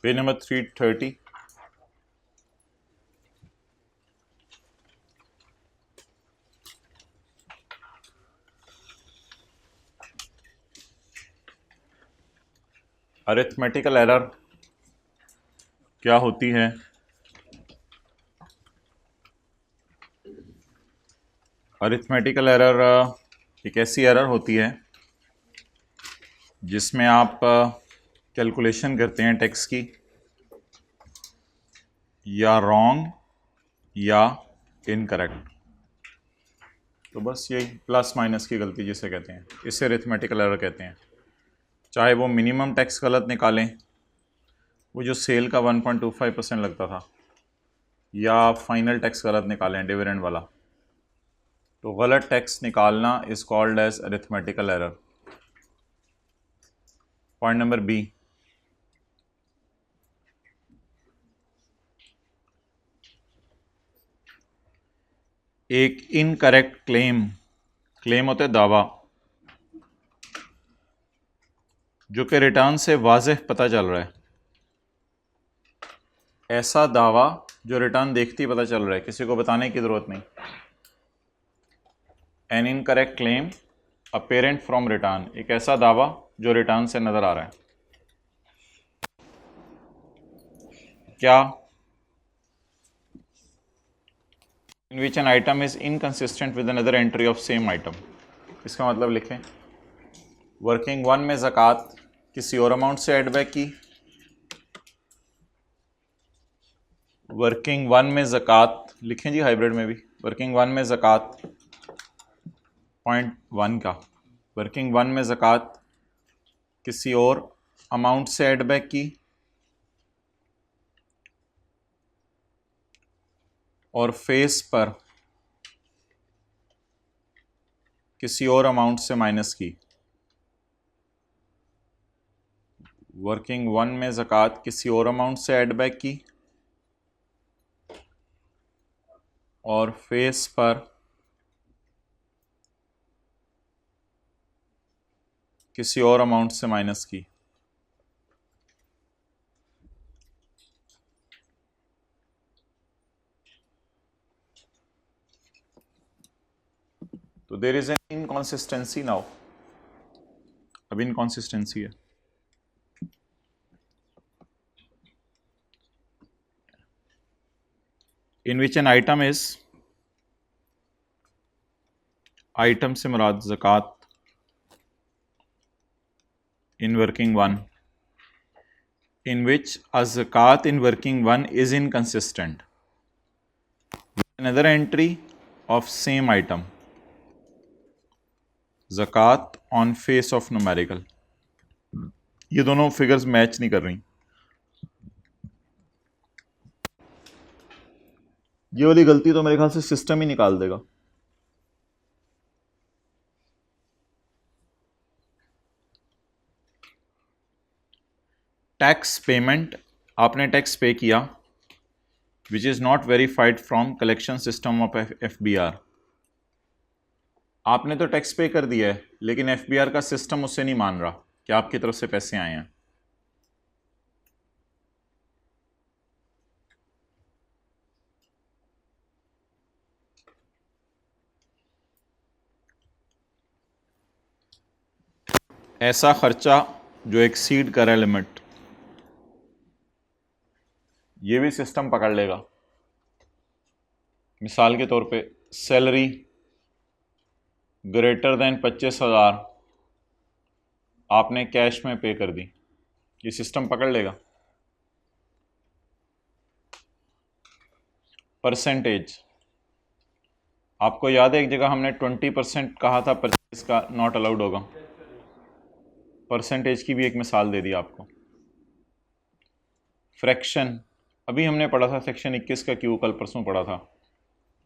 Page number 330। Arithmetical error क्या होती है? अरिथमेटिकल एरर एक ऐसी एरर होती है जिसमें आप कैलकुलेशन करते हैं टैक्स की, या रॉन्ग या इनकरेक्ट। तो बस यही प्लस माइनस की गलती जिसे कहते हैं, इसे अरिथमेटिकल एरर कहते हैं। चाहे वो मिनिमम टैक्स गलत निकालें, वो जो सेल का 1.25% लगता था, या फाइनल टैक्स गलत निकालें डिविडेंड वाला, तो गलत टैक्स निकालना is called as arithmetical error. Point number B, एक इनकरेक्ट क्लेम होते दावा जो कि रिटर्न से वाज़ेह पता चल रहा है। ऐसा दावा जो रिटर्न देखते ही पता चल रहा है, किसी को बताने की ज़रूरत नहीं। An incorrect claim apparent from return, एक ऐसा दावा जो रिटर्न से नज़र आ रहा है। क्या? In which an item is inconsistent with another entry of same item. इसका मतलब लिखें, वर्किंग वन में ज़कात किसी और अमाउंट से एड बैक की, वर्किंग वन में ज़कात लिखें जी, हाइब्रिड में भी वर्किंग वन में ज़कात पॉइंट वन का, वर्किंग वन में ज़कात किसी और अमाउंट से एड बैक की और फेस पर किसी और अमाउंट से माइनस की। वर्किंग वन में ज़कात किसी और अमाउंट से एड बैक की और फेस पर किसी और अमाउंट से माइनस की। तो there is an inconsistency now, अब इनकॉन्सिस्टेंसी है। In which an item is, item से मुराद ज़कात, in working one, in which a zakat in working one is inconsistent with another entry of same item, zakat on face of numerical। ये दोनों figures match नहीं कर रही। ये वाली गलती तो मेरे ख्याल से सिस्टम ही निकाल देगा। टैक्स पेमेंट, आपने टैक्स पे किया which is not verified from collection system of FBR। आपने तो टैक्स पे कर दिया है, लेकिन FBR का सिस्टम उससे नहीं मान रहा कि आपकी तरफ से पैसे आए हैं। ऐसा खर्चा जो एक्सीड कर है लिमिट, ये भी सिस्टम पकड़ लेगा। मिसाल के तौर पे सैलरी ग्रेटर देन 25,000 आपने कैश में पे कर दी, ये सिस्टम पकड़ लेगा। परसेंटेज, आपको याद है एक जगह हमने 20% कहा था परचेज का नॉट अलाउड होगा, परसेंटेज की भी एक मिसाल दे दी आपको। फ्रैक्शन, अभी हमने पढ़ा था सेक्शन 21 का क्यू, कल परसों पढ़ा था,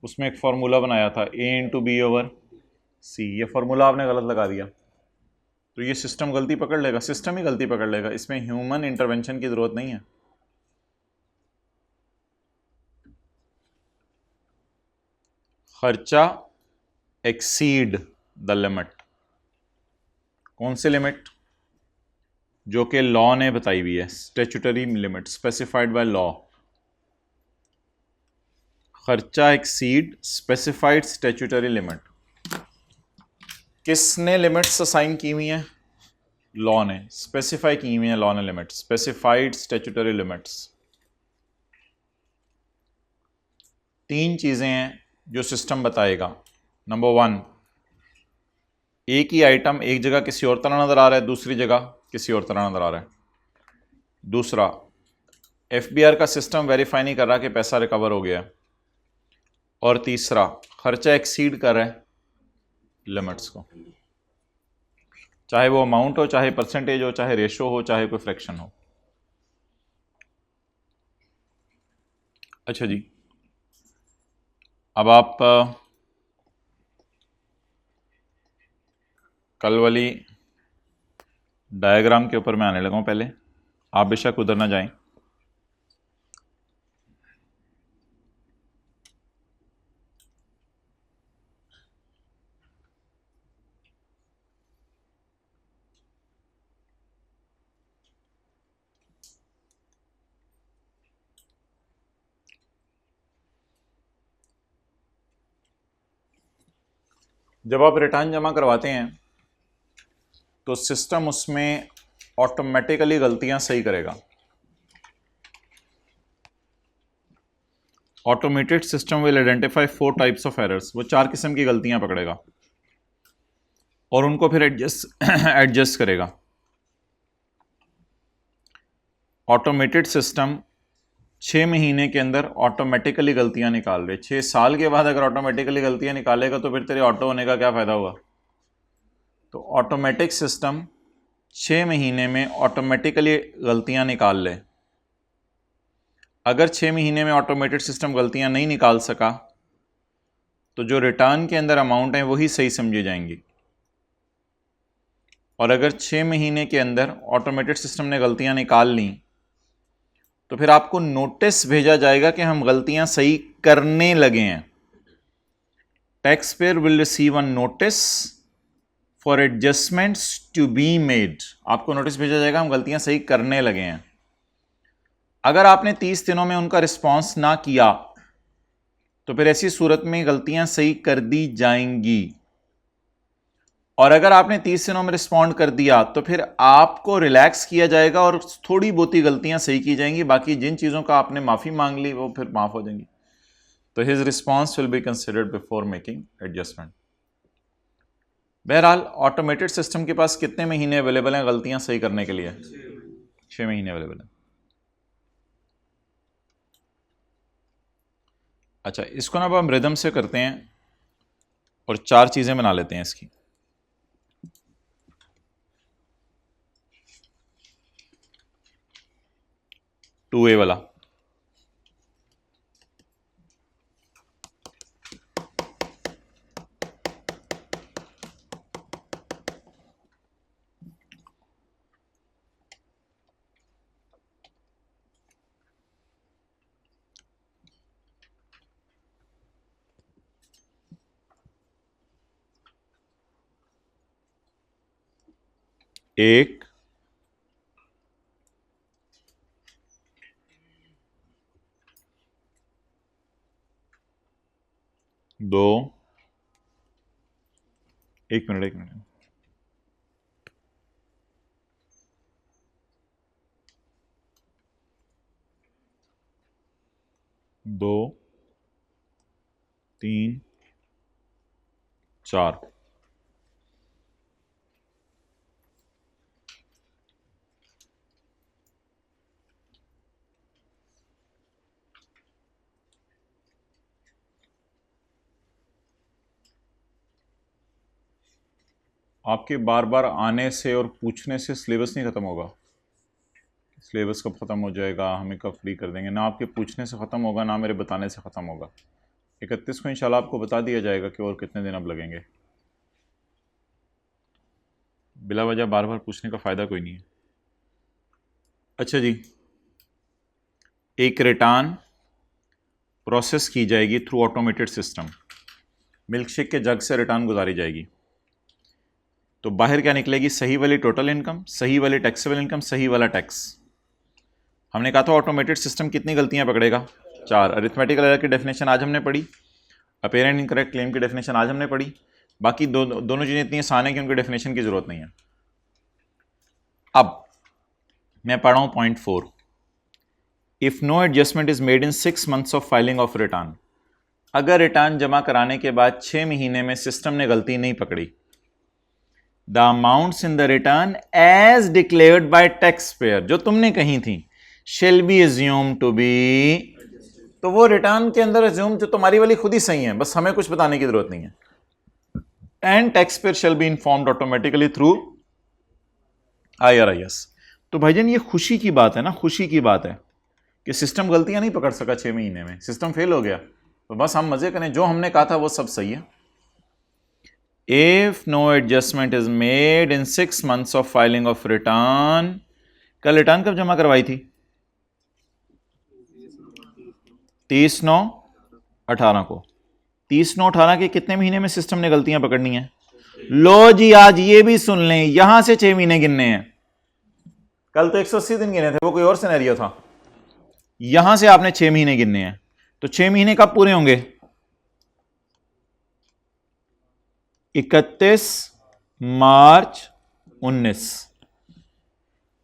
उसमें एक फार्मूला बनाया था A/B/C, ये फार्मूला आपने गलत लगा दिया, तो ये सिस्टम गलती पकड़ लेगा, सिस्टम ही गलती पकड़ लेगा, इसमें ह्यूमन इंटरवेंशन की ज़रूरत नहीं है। खर्चा एक्सीड द लिमिट, कौन सी लिमिट? जो कि लॉ ने बताई हुई है, statutory limit specified by law. खर्चा एक्सीड स्पेसिफाइड स्टैट्यूटरी लिमिट, किसने लिमिट्स असाइन की हुई हैं? लॉ ने स्पेसिफाई की हुई है, लॉ ने लिमिट स्पेसिफाइड स्टैट्यूटरी लिमिट्स। तीन चीज़ें हैं जो सिस्टम बताएगा। नंबर 1, एक ही आइटम एक जगह किसी और तरह नज़र आ रहा है, दूसरी जगह किसी और तरह नज़र आ रहा है। दूसरा, एफबीआर का सिस्टम वेरीफाई नहीं कर रहा कि पैसा रिकवर हो गया। और तीसरा, खर्चा एक्सीड कर रहा है लिमिट्स को, चाहे वो अमाउंट हो, चाहे परसेंटेज हो, चाहे रेशो हो, चाहे कोई फ्रैक्शन हो। अच्छा जी, अब आप कल वाली डायग्राम के ऊपर मैं आने लगा हूं। पहले आप बेशक उधर ना जाएं। जब आप रिटर्न जमा करवाते हैं तो सिस्टम उसमें ऑटोमेटिकली गलतियां सही करेगा। Automated system will identify 4 types of errors, वो 4 किस्म की गलतियां पकड़ेगा और उनको फिर एडजस्ट करेगा। ऑटोमेटेड सिस्टम 6 महीने के अंदर ऑटोमेटिकली गलतियां निकाल रहे। 6 साल के बाद अगर ऑटोमेटिकली गलतियां निकालेगा तो फिर तेरे ऑटो होने का क्या फ़ायदा हुआ? तो ऑटोमेटिक सिस्टम 6 महीने में ऑटोमेटिकली गलतियां निकाल ले। अगर 6 महीने में ऑटोमेटेड सिस्टम गलतियां नहीं निकाल सका तो जो रिटर्न के अंदर अमाउंट है वही सही समझी जाएंगी। और अगर 6 महीने के अंदर ऑटोमेटेड सिस्टम ने गलतियां निकाल ली तो फिर आपको नोटिस भेजा जाएगा कि हम गलतियां सही करने लगे हैं। Tax payer will receive a notice for adjustments to be made. आपको नोटिस भेजा जाएगा हम गलतियां सही करने लगे हैं। अगर आपने 30 दिनों में उनका रिस्पॉन्स ना किया तो फिर ऐसी सूरत में गलतियां सही कर दी जाएंगी। और अगर आपने 30 दिनों में रिस्पॉन्ड कर दिया तो फिर आपको रिलैक्स किया जाएगा और थोड़ी बहुत ही गलतियां सही की जाएंगी। बाकी जिन चीज़ों का आपने माफ़ी मांग ली वो फिर माफ़ हो जाएंगी। तो his response will be considered before making adjustment. बहरहाल ऑटोमेटेड सिस्टम के पास कितने महीने अवेलेबल हैं गलतियां सही करने के लिए? 6 महीने अवेलेबल हैं। अच्छा, इसको ना अब हम रिदम से करते हैं और 4 चीज़ें बना लेते हैं इसकी। टू ए वाला एक, दो, एक मिनट, दो, तीन, 4। आपके बार बार आने से और पूछने से सिलेबस नहीं ख़त्म होगा। सिलेबस कब ख़त्म हो जाएगा, हमें कब फ्री कर देंगे, ना आपके पूछने से ख़त्म होगा ना मेरे बताने से ख़त्म होगा। 31 को इंशाल्लाह आपको बता दिया जाएगा कि और कितने दिन अब लगेंगे। बिला वजह बार बार पूछने का फ़ायदा कोई नहीं है। अच्छा जी, एक रिटर्न प्रोसेस की जाएगी through automated system. Milk shake के जग से रिटर्न गुजारी जाएगी। तो बाहर क्या निकलेगी, सही वाली टोटल इनकम, सही वाली टैक्सेबल इनकम, सही वाला टैक्स। हमने कहा था ऑटोमेटेड सिस्टम कितनी गलतियां पकड़ेगा, 4। अरिथमेटिकल एरर की डेफिनेशन आज हमने पढ़ी, अपेरेंट इनकरेक्ट क्लेम की डेफिनेशन आज हमने पढ़ी। बाकी दोनों चीज़ें इतनी आसान है कि उनकी डेफिनेशन की जरूरत नहीं है। अब मैं पढ़ रहा हूं point 4, if no adjustment is made in 6 months of filing of return. अगर रिटर्न जमा कराने के बाद 6 महीने में सिस्टम ने गलती नहीं पकड़ी, the amounts in the return as declared by tax payer, जो तुमने कही थी, shall be assume to be, तो वो रिटर्न के अंदर एज्यूम जो तुम्हारी वाली खुद ही सही है, बस हमें कुछ बताने की जरूरत नहीं है। And tax payer shall be informed automatically through IRIS। तो भाईजान ये खुशी की बात है ना, खुशी की बात है कि सिस्टम गलतियां नहीं पकड़ सका 6 महीने में, सिस्टम फेल हो गया, तो बस हम मजे करें, जो हमने कहा था वो सब सही है। If no adjustment is made in 6 months of filing of return, कल रिटर्न कब जमा करवाई थी, 30/9/18 को। 30/9/18 के कितने महीने में सिस्टम ने गलतियां पकड़नी है, लो जी आज ये भी सुन लें, यहां से 6 महीने गिनने हैं। कल तो 180 दिन गिने थे, वो कोई और सिनेरियो था, यहां से आपने 6 महीने गिनने हैं। तो 6 महीने कब पूरे होंगे, 31 मार्च 19।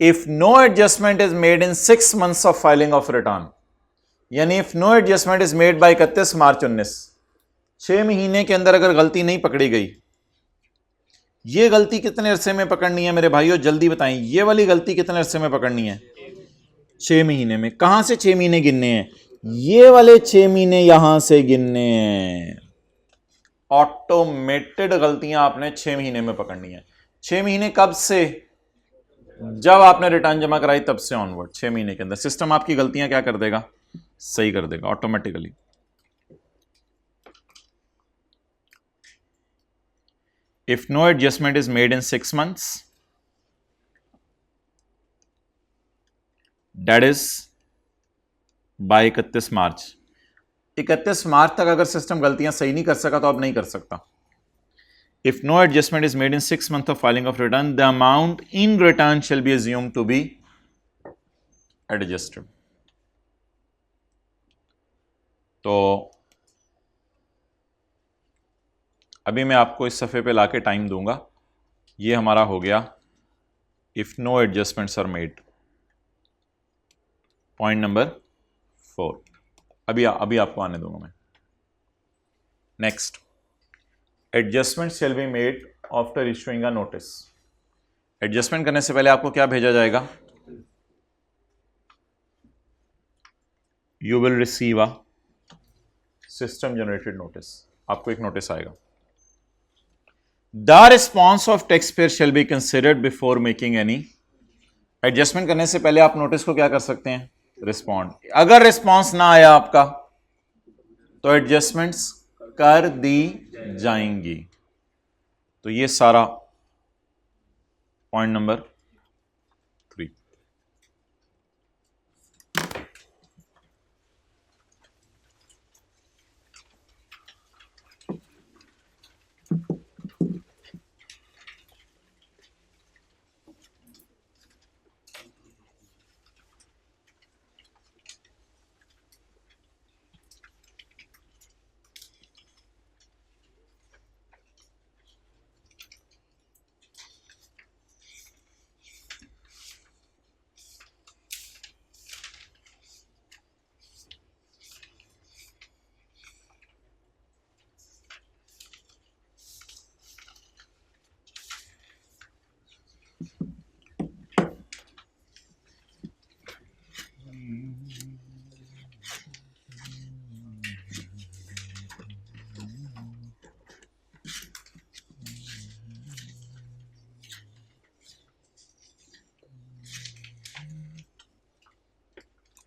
If no adjustment is made in 6 months of filing of return, यानी if no adjustment is made by 31 मार्च 19, 6 महीने के अंदर अगर गलती नहीं पकड़ी गई, ये गलती कितने अरसे में पकड़नी है मेरे भाइयों, जल्दी बताएं, ये वाली गलती कितने अरसे में पकड़नी है, 6 महीने में। कहां से 6 महीने गिनने हैं, ये वाले 6 महीने यहां से गिनने हैं। ऑटोमेटेड गलतियां आपने 6 महीने में पकड़नी है। 6 महीने कब से, जब आपने रिटर्न जमा कराई तब से ऑनवर्ड, 6 महीने के अंदर सिस्टम आपकी गलतियां क्या कर देगा, सही कर देगा automatically. If no adjustment is made in 6 months, that is by 31 मार्च। 31 मार्च तक अगर सिस्टम गलतियां सही नहीं कर सका तो अब नहीं कर सकता। If no adjustment is made in 6 months of filing of return, the amount in return shall be assumed to be adjusted। तो अभी मैं आपको इस सफ़े पे लाके टाइम दूंगा। ये हमारा हो गया if no adjustments are made, point number 4। अभी आपको आने दूंगा मैं। Next, adjustment shall be made after issuing a notice. Adjustment करने से पहले आपको क्या भेजा जाएगा, you will receive a system generated notice. आपको एक नोटिस आएगा। The response of tax payer shall be considered before making any. Adjustment करने से पहले आप नोटिस को क्या कर सकते हैं, रिस्पॉन्ड। अगर रिस्पॉन्स ना आया आपका तो एडजस्टमेंट्स कर दी जाएंगी। तो ये सारा पॉइंट नंबर 3।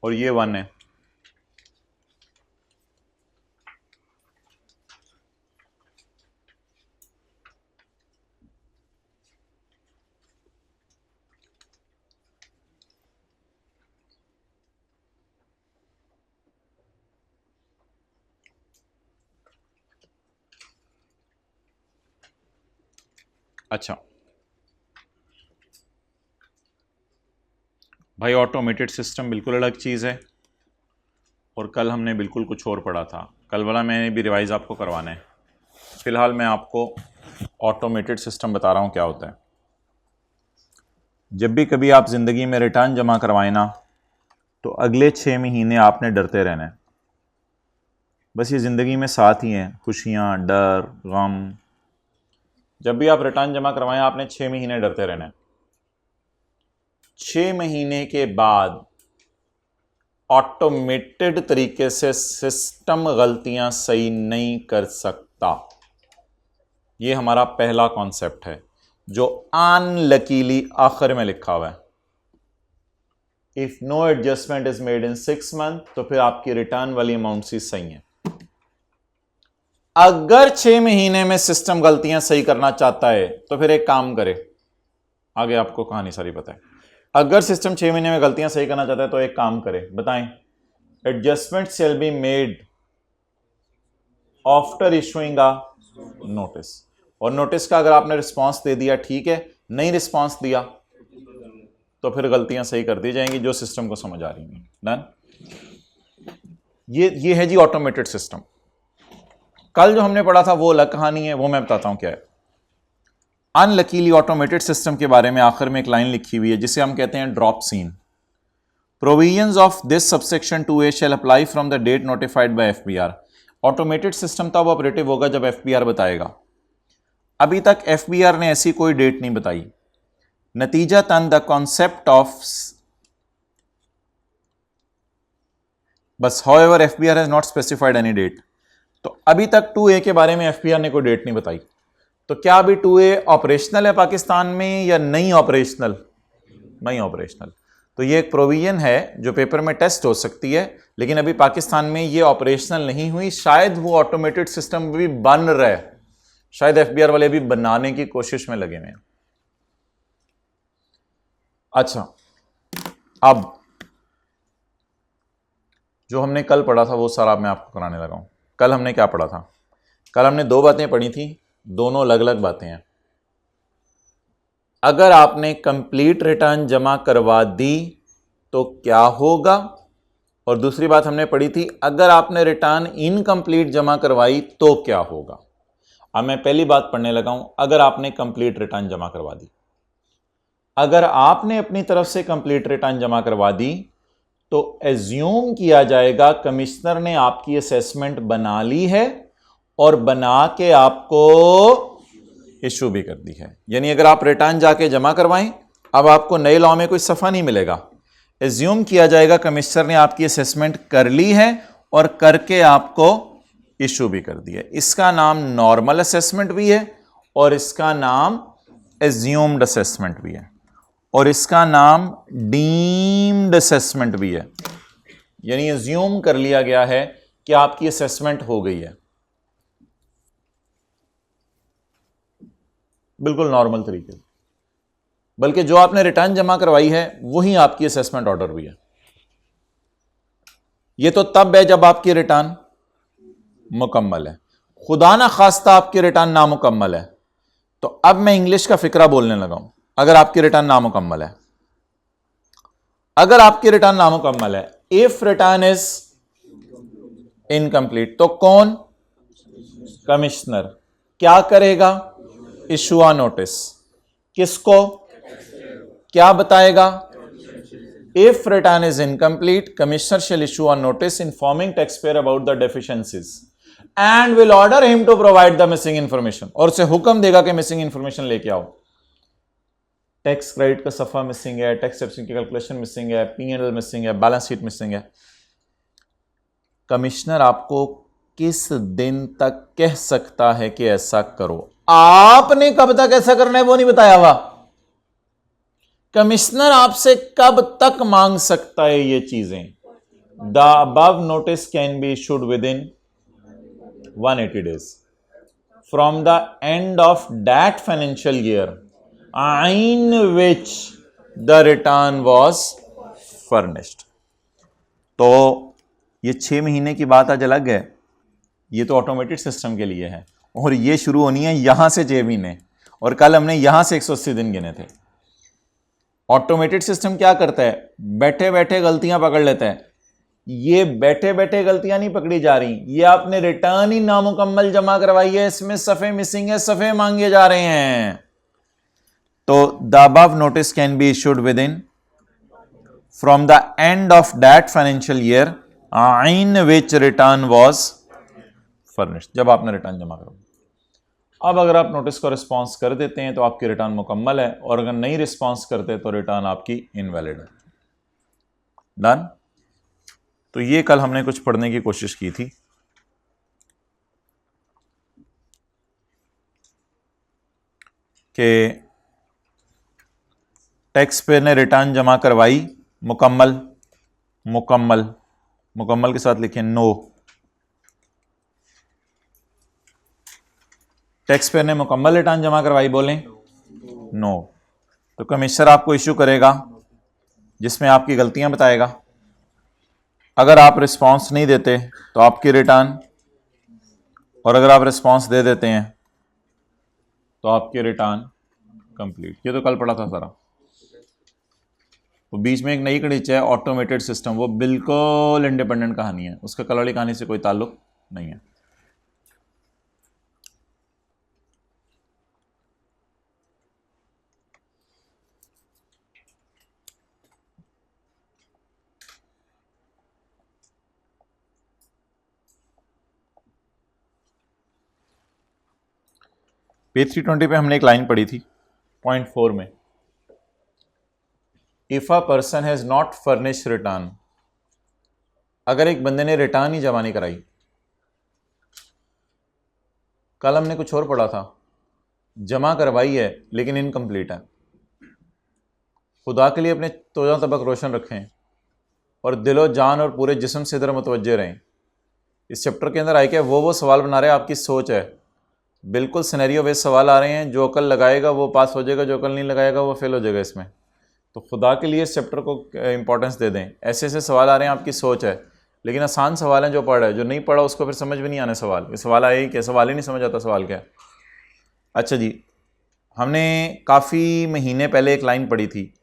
और ये 1 है। अच्छा, भाई ऑटोमेटेड सिस्टम बिल्कुल अलग चीज़ है और कल हमने बिल्कुल कुछ और पढ़ा था। कल वाला मैंने भी रिवाइज़ आपको करवाना है। फ़िलहाल मैं आपको ऑटोमेटेड सिस्टम बता रहा हूँ क्या होता है। जब भी कभी आप ज़िंदगी में रिटर्न जमा करवाएं ना, तो अगले 6 महीने आपने डरते रहना है। बस ये ज़िंदगी में साथ ही हैं, खुशियाँ, डर, गम। जब भी आप रिटर्न जमा करवाएं आपने 6 महीने डरते रहना है। 6 महीने के बाद ऑटोमेटेड तरीके से सिस्टम गलतियां सही नहीं कर सकता। ये हमारा पहला कॉन्सेप्ट है जो अनलकीली आखिर में लिखा हुआ है। If no adjustment is made in 6 month, तो फिर आपकी रिटर्न वाली अमाउंट सी सही है। अगर 6 महीने में सिस्टम गलतियां सही करना चाहता है तो फिर एक काम करे, आगे आपको कहानी सारी पता है। अगर सिस्टम 6 महीने में गलतियां सही करना चाहता है तो एक काम करे, बताएं। Adjustment shall be made after issuing a notice. और नोटिस का अगर आपने रिस्पांस दे दिया ठीक है, नहीं रिस्पांस दिया तो फिर गलतियां सही कर दी जाएंगी जो सिस्टम को समझ आ रही हैं। डन। ये है जी ऑटोमेटेड सिस्टम। कल जो हमने पढ़ा था वो अलग कहानी है, वो मैं बताता हूं क्या है। अनलकीली ऑटोमेटेड सिस्टम के बारे में आखिर में एक लाइन लिखी हुई है जिसे हम कहते हैं drop scene. Provisions of this subsection 2A shall apply from the date notified by FBR। Automated system तब ऑपरेटिव होगा जब FBR बताएगा। अभी तक FBR ने ऐसी कोई डेट नहीं बताई। नतीजतन द कॉन्सेप्ट ऑफ बस however FBR has not specified any date. तो अभी तक 2A के बारे में FBR ने कोई डेट नहीं बताई। तो क्या अभी 2A ऑपरेशनल है पाकिस्तान में या नहीं ऑपरेशनल? नहीं ऑपरेशनल। तो ये एक प्रोविजन है जो पेपर में टेस्ट हो सकती है, लेकिन अभी पाकिस्तान में ये ऑपरेशनल नहीं हुई। शायद वो ऑटोमेटेड सिस्टम भी बन रहा है, शायद FBR वाले भी बनाने की कोशिश में लगे हुए हैं। अच्छा, अब जो हमने कल पढ़ा था वो सारा मैं आपको कराने लगा हूं। कल हमने क्या पढ़ा था? कल हमने 2 बातें पढ़ी थी, दोनों अलग अलग बातें हैं। अगर आपने कंप्लीट रिटर्न जमा करवा दी तो क्या होगा, और दूसरी बात हमने पढ़ी थी अगर आपने रिटर्न इनकम्प्लीट जमा करवाई तो क्या होगा। अब मैं पहली बात पढ़ने लगा हूं, अगर आपने कंप्लीट रिटर्न जमा करवा दी। अगर आपने अपनी तरफ से कंप्लीट रिटर्न जमा करवा दी तो एज्यूम किया जाएगा कमिश्नर ने आपकी असेसमेंट बना ली है और बना के आपको इशू भी कर दी है। यानी अगर आप रिटर्न जाके जमा करवाएं, अब आपको नए लॉ में कोई सफ़ा नहीं मिलेगा। एज्यूम किया जाएगा कमिश्नर ने आपकी असेसमेंट कर ली है और करके आपको इशू भी कर दिया। इसका नाम नॉर्मल असेसमेंट भी है और इसका नाम एज्यूम्ड असेसमेंट भी है और इसका नाम डीम्ड असेसमेंट भी है। यानी एज्यूम कर लिया गया है कि आपकी असेसमेंट हो गई है, बिल्कुल नॉर्मल तरीके से। बल्कि जो आपने रिटर्न जमा करवाई है वही आपकी असेसमेंट ऑर्डर भी है। यह तो तब है जब आपकी रिटर्न मुकम्मल है। खुदा ना खास्ता आपकी रिटर्न नामुकम्मल है तो अब मैं इंग्लिश का फिक्रा बोलने लगा हूं। अगर आपकी रिटर्न नामुकम्मल है, अगर आपकी रिटर्न नामुकम्मल है, इफ रिटर्न इज इनकम्प्लीट, तो कौन? कमिश्नर क्या करेगा? Issue a notice. किसको? क्या बताएगा? If return is incomplete, commissioner shall issue a notice informing tax payer about the deficiencies and will order him to provide the missing information. और उसे हुक्म देगा कि मिसिंग इंफॉर्मेशन लेके आओ। टैक्स क्रेडिट का सफा मिसिंग है, टैक्स डेप्ट की कैलकुलेशन मिसिंग है, P&L मिसिंग है, बैलेंस शीट मिसिंग है। कमिश्नर आपको किस दिन तक कह सकता है कि ऐसा करो? आपने कब तक ऐसा करना है वो नहीं बताया हुआ। कमिश्नर आपसे कब तक मांग सकता है ये चीजें? The above notice can be issued with in 180 days from the end of that financial year in which the return was furnished। तो ये 6 महीने की बात आज अलग है, ये तो ऑटोमेटेड सिस्टम के लिए है और ये शुरू होनी है यहां से 6 महीने, और कल हमने यहां से 180 दिन गिने थे। ऑटोमेटेड सिस्टम क्या करता है, बैठे बैठे गलतियां पकड़ लेता है। ये बैठे बैठे गलतियां नहीं पकड़ी जा रही, ये आपने रिटर्न ही नामुकम्मल जमा करवाई है, इसमें सफ़े मिसिंग है, सफ़े मांगे जा रहे हैं। तो the above notice can be issued with in from the end of that financial year in which return was furnished, जब आपने रिटर्न जमा करो। अब अगर आप नोटिस को रिस्पॉन्स कर देते हैं तो आपकी रिटर्न मुकम्मल है, और अगर नहीं रिस्पॉन्स करते तो रिटर्न आपकी इनवैलिड है। डन। तो ये कल हमने कुछ पढ़ने की कोशिश की थी। कि टैक्स पेयर ने रिटर्न जमा करवाई, मुकम्मल, मुकम्मल, मुकम्मल के साथ लिखें नो। टैक्स पेयर ने मुकम्मल रिटर्न जमा करवाई, बोलें नो। तो कमिश्नर आपको इशू करेगा जिसमें आपकी गलतियां बताएगा। अगर आप रिस्पांस नहीं देते तो आपकी रिटर्न, और अगर आप रिस्पांस दे देते हैं तो आपकी रिटर्न कंप्लीट। ये तो कल पढ़ा था सारा। तो बीच में एक नई कड़ीच है ऑटोमेटेड सिस्टम, वो बिल्कुल इंडिपेंडेंट कहानी है, उसका कल वाली कहानी से कोई ताल्लुक नहीं है। पेज 320 पे हमने एक लाइन पढ़ी थी पॉइंट 4 में, if a person has not furnish return, अगर एक बंदे ने रिटर्न ही जमा नहीं कराई। कल हमने कुछ और पढ़ा था, जमा करवाई है लेकिन इनकम्प्लीट है। खुदा के लिए अपने तोजा तबक रोशन रखें और दिलो जान और पूरे जिस्म से इधर मुतवज्जे रहें। इस चैप्टर के अंदर आए क्या वो सवाल बना रहे हैं, आपकी सोच है, बिल्कुल सिनेरियो बेस्ड सवाल आ रहे हैं। जो अकल लगाएगा वो पास हो जाएगा, जो अकल नहीं लगाएगा वो फेल हो जाएगा इसमें। तो खुदा के लिए इस चैप्टर को इंपॉर्टेंस दे दें। ऐसे ऐसे सवाल आ रहे हैं, आपकी सोच है, लेकिन आसान सवाल हैं। जो पढ़ा है, जो नहीं पढ़ा उसको फिर समझ भी नहीं आने सवाल। ये सवाल आए क्या, सवाल ही नहीं समझ आता सवाल क्या। अच्छा जी, हमने काफ़ी महीने पहले एक लाइन पढ़ी थी,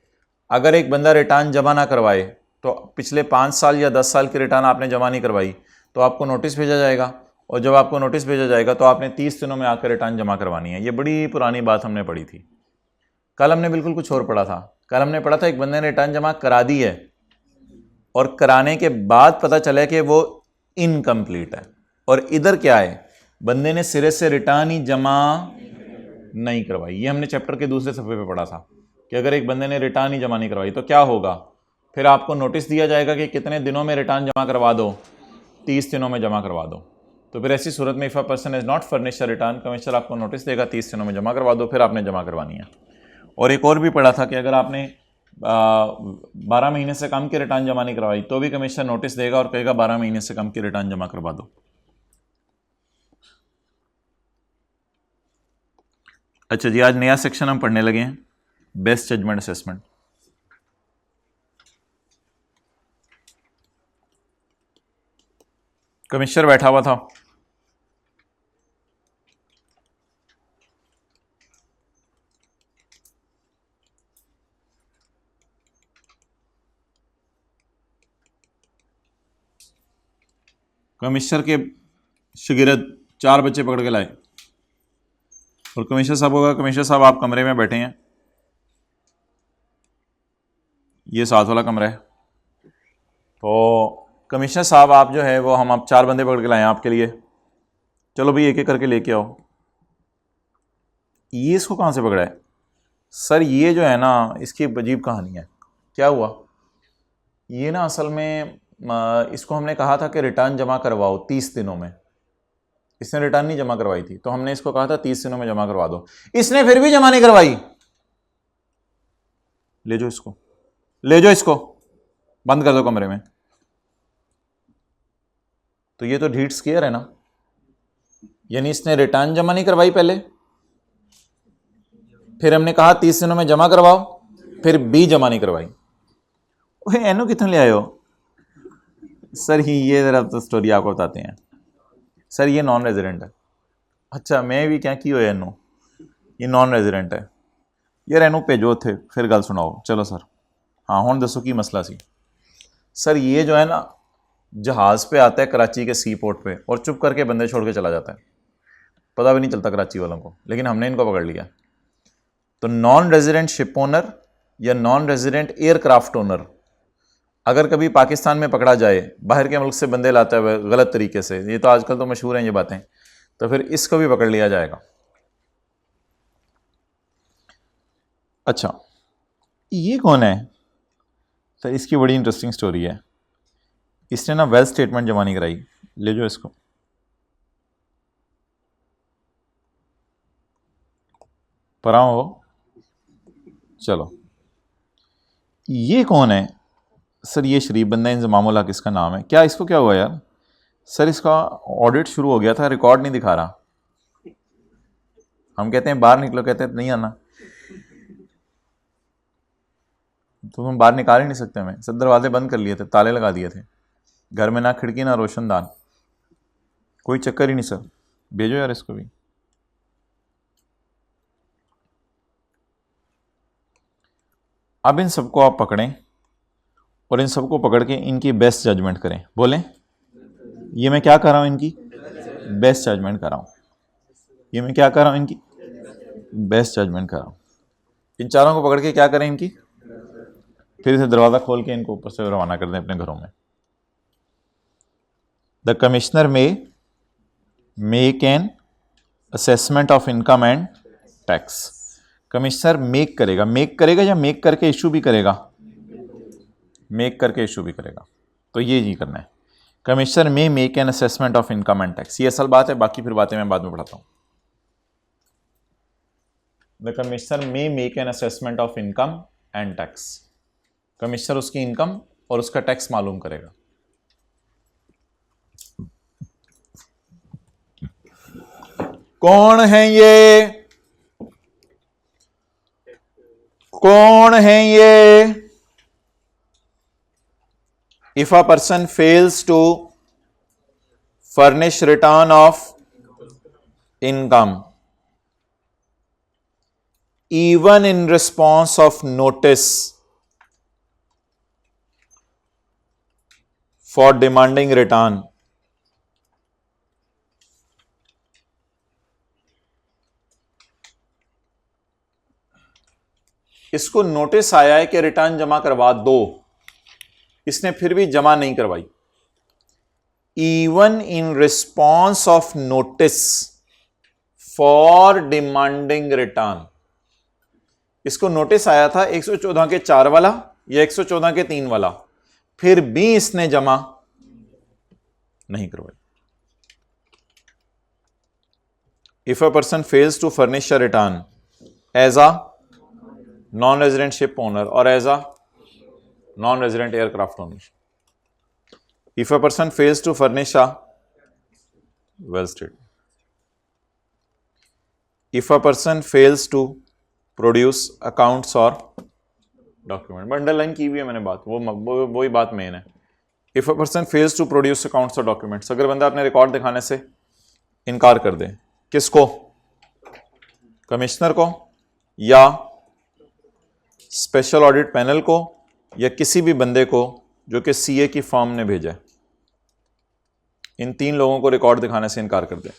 अगर एक बंदा रिटर्न जमा ना करवाए तो पिछले 5 साल या 10 साल की रिटर्न आपने जमा नहीं करवाई तो आपको नोटिस भेजा जाएगा, और जब आपको नोटिस भेजा जाएगा तो आपने 30 दिनों में आकर रिटर्न जमा करवानी है। ये बड़ी पुरानी बात हमने पढ़ी थी। कल हमने बिल्कुल कुछ और पढ़ा था। कल हमने पढ़ा था एक बंदे ने रिटर्न जमा करा दी है और कराने के बाद पता चला कि वो इनकम्प्लीट है, और इधर क्या है, बंदे ने सिरे से रिटर्न ही जमा नहीं करवाई। ये हमने चैप्टर के दूसरे सफ़े पे पढ़ा था कि अगर एक बंदे ने रिटर्न ही जमा नहीं करवाई तो क्या होगा। फिर आपको नोटिस दिया जाएगा कि कितने दिनों में रिटर्न जमा करवा दो, 30 दिनों में जमा करवा दो। तो फिर ऐसी सूरत में if a person is not furnish a return, commissioner आपको नोटिस देगा 30 दिनों में जमा करवा दो, फिर आपने जमा करवानी है। और एक और भी पढ़ा था कि अगर आपने 12 महीने से कम की रिटर्न जमा नहीं करवाई तो भी कमिश्नर नोटिस देगा और कहेगा 12 महीने से कम की रिटर्न जमा करवा दो। अच्छा जी, आज नया सेक्शन हम पढ़ने लगे हैं, बेस्ट जजमेंट असेसमेंट। कमिश्नर बैठा हुआ था, कमिश्नर के शागिर्द 4 बच्चे पकड़ के लाए और कमिश्नर साहब होगा, कमिश्नर साहब आप कमरे में बैठे हैं, ये साथ वाला कमरा है। तो कमिश्नर साहब आप जो है वो हम आप 4 बंदे पकड़ के लाए हैं आपके लिए, चलो भाई एक एक करके लेके आओ। ये इसको कहाँ से पकड़ा है सर? ये जो है ना इसकी अजीब कहानी है। क्या हुआ, ये ना असल में इसको हमने कहा था कि रिटर्न जमा करवाओ 30 दिनों में। इसने रिटर्न नहीं जमा करवाई थी तो हमने इसको कहा था 30 दिनों में जमा करवा दो। इसने फिर भी जमा नहीं करवाई। ले जाओ इसको, ले जाओ इसको, बंद कर दो कमरे में। तो ये तो ढीठ क्लियर है ना, यानी इसने रिटर्न जमा नहीं करवाई पहले, फिर हमने कहा 30 दिनों में जमा करवाओ, फिर भी जमा नहीं करवाई। एनो कितने ले आए हो सर? ही ये जरा तो स्टोरी आपको बताते हैं। सर ये नॉन रेजिडेंट है। अच्छा मैं भी क्या की हो एनो, ये नॉन रेजिडेंट है। यार एनू भेजो थे फिर गल सुनाओ। चलो सर हाँ हुण दसो की मसला सी। सर ये जो है ना जहाज़ पे आता है कराची के सी पोर्ट पे और चुप करके बंदे छोड़ के चला जाता है, पता भी नहीं चलता कराची वालों को, लेकिन हमने इनको पकड़ लिया। तो नॉन रेजिडेंट शिप ओनर या नॉन रेजिडेंट एयरक्राफ्ट ओनर अगर कभी पाकिस्तान में पकड़ा जाए, बाहर के मुल्क से बंदे लाता है गलत तरीके से, ये तो आजकल तो मशहूर हैं ये बातें, तो फिर इसको भी पकड़ लिया जाएगा। अच्छा ये कौन है सर? इसकी बड़ी इंटरेस्टिंग स्टोरी है। इसने ना वेल्थ स्टेटमेंट जमा नहीं कराई, ले जाओ इसको। पढ़ाओ हो। चलो ये कौन है सर? ये शरीफ बंदा इंजमामुल हक इसका नाम है। क्या इसको क्या हुआ यार? सर इसका ऑडिट शुरू हो गया था, रिकॉर्ड नहीं दिखा रहा। हम कहते हैं बाहर निकलो, कहते हैं नहीं आना, तो हम बाहर निकाल ही नहीं सकते। हमें सब दरवाजे बंद कर लिए थे, ताले लगा दिए थे घर में, ना खिड़की ना रोशनदान, कोई चक्कर ही नहीं। सर भेजो यार इसको भी। अब इन सबको आप पकड़ें और इन सबको पकड़ के इनकी बेस्ट जजमेंट करें। बोलें ये मैं क्या कर रहा हूं? इनकी बेस्ट जजमेंट कर रहा हूं। ये मैं क्या कर रहा हूं? इनकी बेस्ट जजमेंट कर रहा हूं। इन चारों को पकड़ के क्या करें? इनकी फिर से दरवाज़ा खोल के इनको ऊपर से रवाना कर दें अपने घरों में। द कमिश्नर में make an assessment of income and tax. Commissioner make करेगा, मेक करेगा या मेक करके इशू भी करेगा? मेक करके इशू भी करेगा। तो ये जी करना है, कमिश्नर में make an assessment of income and tax. ये असल बात है, बाकी फिर बातें मैं बाद में पढ़ाता हूँ। द कमिश्नर में make an assessment of income and tax. Commissioner उसकी इनकम और उसका टैक्स मालूम करेगा। कौन है ये? कौन है ये? If a person fails to furnish return of income even in response of notice for demanding return, इसको नोटिस आया है कि रिटर्न जमा करवा दो, इसने फिर भी जमा नहीं करवाई। Even in response of notice for demanding return. इसको नोटिस आया था 114 के 4 वाला या 114 के 3 वाला, फिर भी इसने जमा नहीं करवाई। If a person fails to furnish a return as a non resident ship owner और as a non-resident aircraft owner. If a person fails to furnish a well stated. If a person fails to produce accounts or document, underline की भी है मैंने बात, वो ही बात main है। If a person fails to produce accounts or documents, अगर बंदा अपने रिकॉर्ड दिखाने से इनकार कर दे, किसको? कमिश्नर को या स्पेशल ऑडिट पैनल को या किसी भी बंदे को जो कि सीए की फॉर्म ने भेजा है, इन 3 लोगों को रिकॉर्ड दिखाने से इनकार कर दे।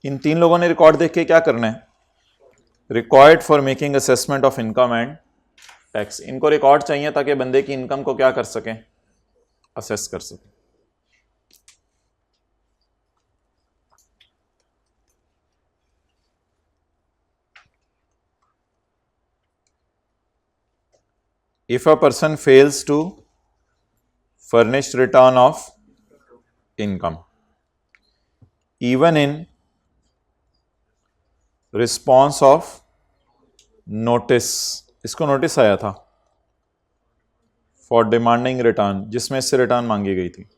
इन 3 लोगों ने रिकॉर्ड देख के क्या करना है? Required for making assessment of income and tax. इनको रिकॉर्ड चाहिए ताकि बंदे की इनकम को क्या कर सकें? असेस कर सकें। If a person fails to furnish return of income, even in response of notice, इसको नोटिस आया था for demanding return, जिसमें इससे रिटर्न मांगी गई थी।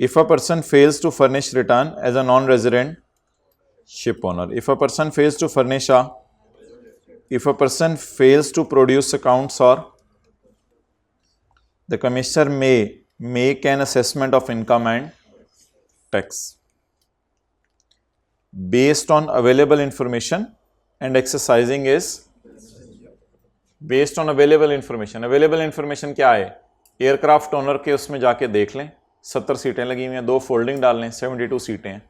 If a person fails to furnish return as a non-resident ship owner, if a person fails to furnish a if a person fails to produce accounts or the commissioner may make an assessment of income and tax based on available information and exercising is based on available information. Available information क्या है? Aircraft owner के उसमें जाके देख लें, 70 सीटें लगी हुई हैं, 2 फोल्डिंग डाल लें, 72 सीटें हैं।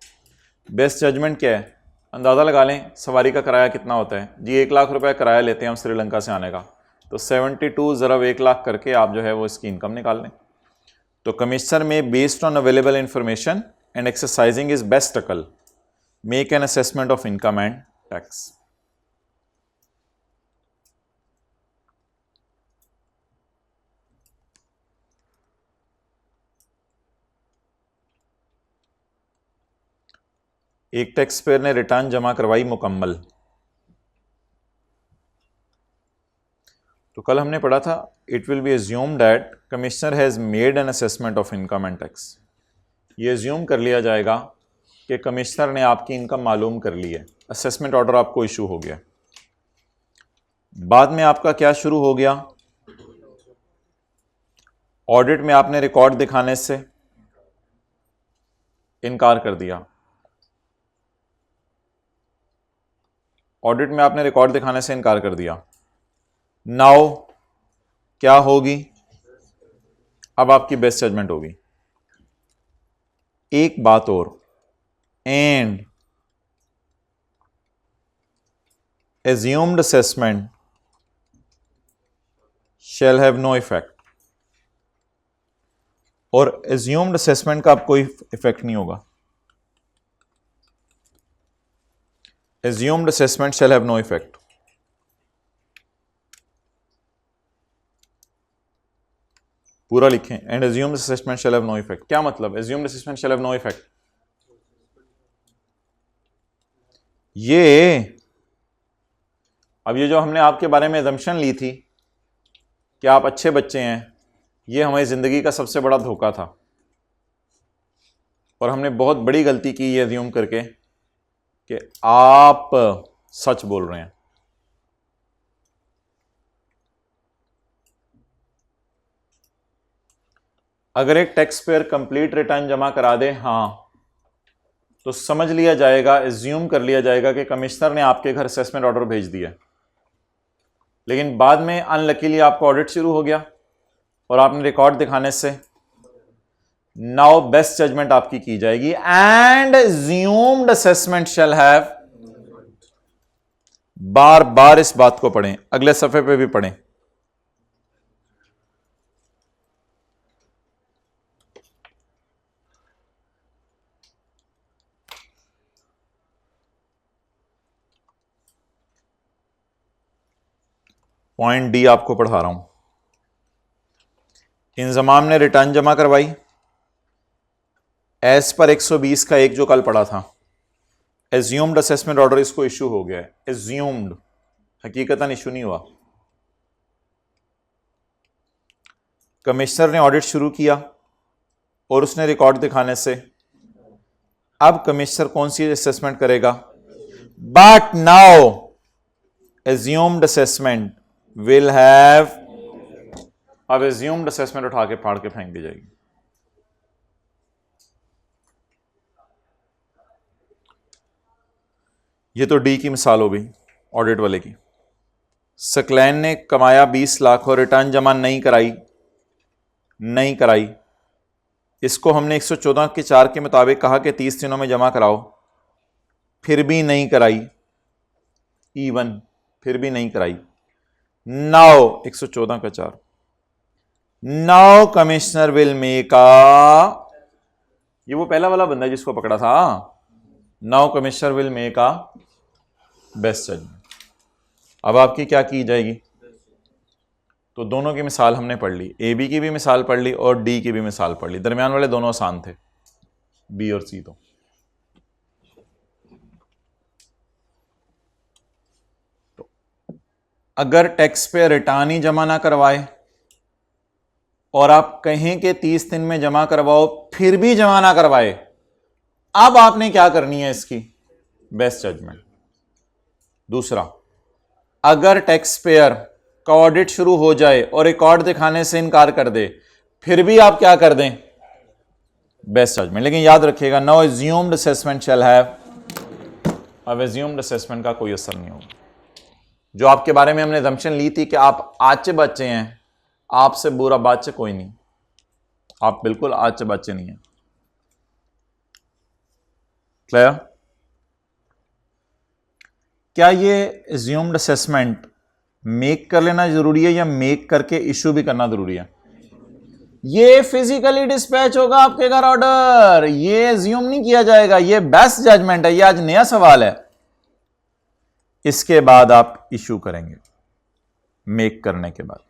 बेस्ट जजमेंट क्या है? अंदाज़ा लगा लें सवारी का किराया कितना होता है जी। 1 लाख रुपए किराया लेते हैं हम श्रीलंका से आने का, तो 72 ज़रब 1 लाख करके आप जो है वो इसकी इनकम निकाल लें। तो commissioner may based on available information and exercising his best अकल make an assessment of income and tax. एक टैक्स पेयर ने रिटर्न जमा करवाई मुकम्मल। तो कल हमने पढ़ा था it will be assumed that commissioner has made an assessment of income and tax. ये एज्यूम कर लिया जाएगा कि कमिश्नर ने आपकी इनकम मालूम कर ली है, असेसमेंट ऑर्डर आपको इशू हो गया। बाद में आपका क्या शुरू हो गया? ऑडिट में आपने रिकॉर्ड दिखाने से इनकार कर दिया। ऑडिट में आपने रिकॉर्ड दिखाने से इनकार कर दिया। नाउ क्या होगी? अब आपकी बेस्ट जजमेंट होगी। एक बात और, and assumed assessment shall have no effect. और एज्यूम्ड असेसमेंट का अब कोई इफेक्ट नहीं होगा। assumed assessment shall have no effect। पूरा लिखें, and assumed assessment shall have no effect। क्या मतलब assumed assessment shall have no effect? अब ये जो हमने आपके बारे में assumption ली थी कि आप अच्छे बच्चे हैं, ये हमारी जिंदगी का सबसे बड़ा धोखा था और हमने बहुत बड़ी गलती की ये assume करके कि आप सच बोल रहे हैं। अगर एक टैक्स पेयर कंप्लीट रिटर्न जमा करा दे हाँ, तो समझ लिया जाएगा, एज्यूम कर लिया जाएगा कि कमिश्नर ने आपके घर असेसमेंट ऑर्डर भेज दिया। लेकिन बाद में अनलकीली आपका ऑडिट शुरू हो गया और आपने रिकॉर्ड दिखाने से नाउ बेस्ट जजमेंट आपकी की जाएगी and assumed assessment shall have. बार बार इस बात को पढ़ें, अगले सफे पे भी पढ़ें। पॉइंट डी आपको पढ़ा रहा हूं। इंजमाम ने रिटर्न जमा करवाई एज पर 120 का एक जो कल पढ़ा था। एज्यूम्ड असेसमेंट ऑर्डर इसको इशू हो गया है। एज्यूम्ड, हकीकतन इशू नहीं हुआ। कमिश्नर ने ऑडिट शुरू किया और उसने रिकॉर्ड दिखाने से अब कमिश्नर कौन सी असेसमेंट करेगा? But now assumed assessment will have. अब एज्यूम्ड असेसमेंट उठा के फाड़ के फेंक दी जाएगी। ये तो डी की मिसाल हो गई ऑडिट वाले की। सकलैन ने कमाया 20 लाख और रिटर्न जमा नहीं कराई। इसको हमने 114 के 4 के मुताबिक कहा कि 30 दिनों में जमा कराओ, फिर भी नहीं कराई। इवन फिर भी नहीं कराई। नाउ 114 का 4, नाउ कमिश्नर विल मेक ये वो पहला वाला बंदा जिसको पकड़ा था। Now commissioner will make best judgment. अब आपकी क्या की जाएगी? तो दोनों की मिसाल हमने पढ़ ली, ए बी की भी मिसाल पढ़ ली और डी की भी मिसाल पढ़ ली। दरमियान वाले दोनों आसान थे, बी और सी। तो अगर टैक्स पे रिटर्न ही जमा ना करवाए और आप कहें कि 30 दिन में जमा करवाओ फिर भी जमा ना करवाए, अब आपने क्या करनी है इसकी? Best judgment. दूसरा, अगर टैक्स पेयर का ऑडिट शुरू हो जाए और रिकॉर्ड दिखाने से इनकार कर दे, फिर भी आप क्या कर दें? Best judgment. लेकिन याद रखिएगा, no assumed assessment shall have. अब एज्यूम्ड असेसमेंट का कोई असर नहीं होगा। जो आपके बारे में हमने assumption ली थी कि आप आचे बच्चे हैं, आपसे बुरा बाचे कोई नहीं, आप बिल्कुल आचे बच्चे नहीं हैं। क्लियर? क्या ये assumed assessment मेक कर लेना जरूरी है या मेक करके इशू भी करना जरूरी है? ये फिजिकली डिस्पैच होगा आपके घर ऑर्डर, ये एज्यूम नहीं किया जाएगा, ये बेस्ट जजमेंट है, ये आज नया सवाल है। इसके बाद आप इशू करेंगे मेक करने के बाद।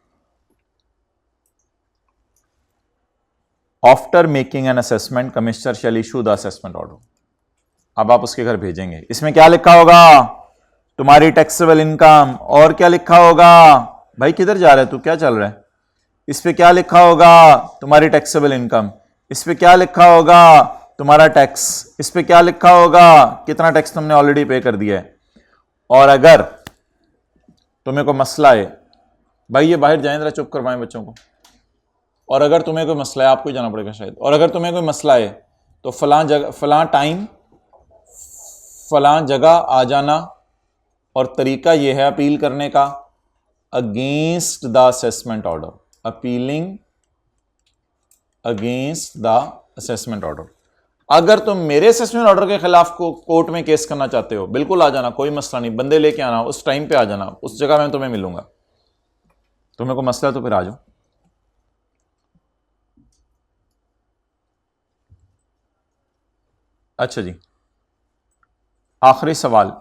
After making an assessment commissioner shall issue the assessment order. अब आप उसके घर भेजेंगे, इसमें क्या लिखा होगा? तुम्हारी टैक्सेबल इनकम। और क्या लिखा होगा? भाई किधर जा रहा है तू, क्या चल रहा है? इस पे क्या लिखा होगा? तुम्हारी टैक्सेबल इनकम। इस पे क्या लिखा होगा? तुम्हारा टैक्स। इस पे क्या लिखा होगा? कितना टैक्स तुमने ऑलरेडी पे कर दिया है। और अगर तुम्हें कोई मसला है, भाई ये बाहर जाएं जरा, चुप करवाएं बच्चों को। और अगर तुम्हें कोई मसला है, आपको ही जाना पड़ेगा शायद। और अगर तुम्हें कोई मसला है तो फलां जगह, फलां टाइम, फलां जगह आ जाना। और तरीका यह है अपील करने का, against the assessment order, appealing against the assessment order. अगर तुम मेरे असेसमेंट ऑर्डर के खिलाफ को कोर्ट में केस करना चाहते हो, बिल्कुल आ जाना, कोई मसला नहीं, बंदे लेके आना, उस टाइम पे आ जाना, उस जगह मैं तुम्हें मिलूंगा। तुम्हें कोई मसला है तो फिर आ जाओ। अच्छा जी, आखिरी सवाल,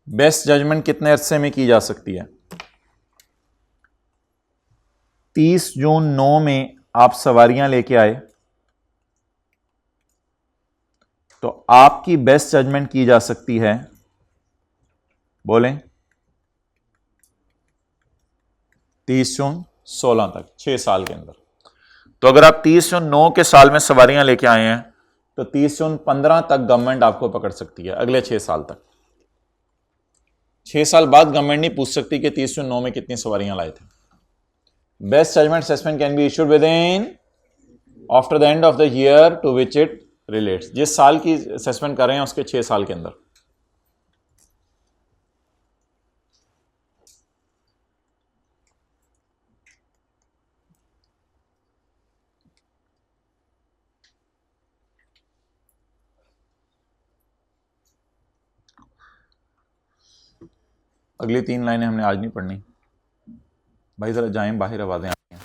बेस्ट जजमेंट कितने अरसे में की जा सकती है? 30 जून 9 में आप सवारियां लेके आए तो आपकी बेस्ट जजमेंट की जा सकती है, बोलें, 30 जून 16 तक, 6 साल के अंदर। तो अगर आप 30 जून 9 के साल में सवारियां लेके आए हैं तो 30 जून 15 तक गवर्नमेंट आपको पकड़ सकती है, अगले 6 साल तक। 6 साल बाद गवर्नमेंट नहीं पूछ सकती कि 30 जून 9 में कितनी सवारियां लाए थे। Best judgment assessment can be issued with in after the end of the year to which it relates. जिस साल की असेसमेंट कर रहे हैं उसके 6 साल के अंदर। अगली 3 लाइनें हमने आज नहीं पढ़नी भाई, जरा जाएं बाहर, आवाजें आ रही हैं।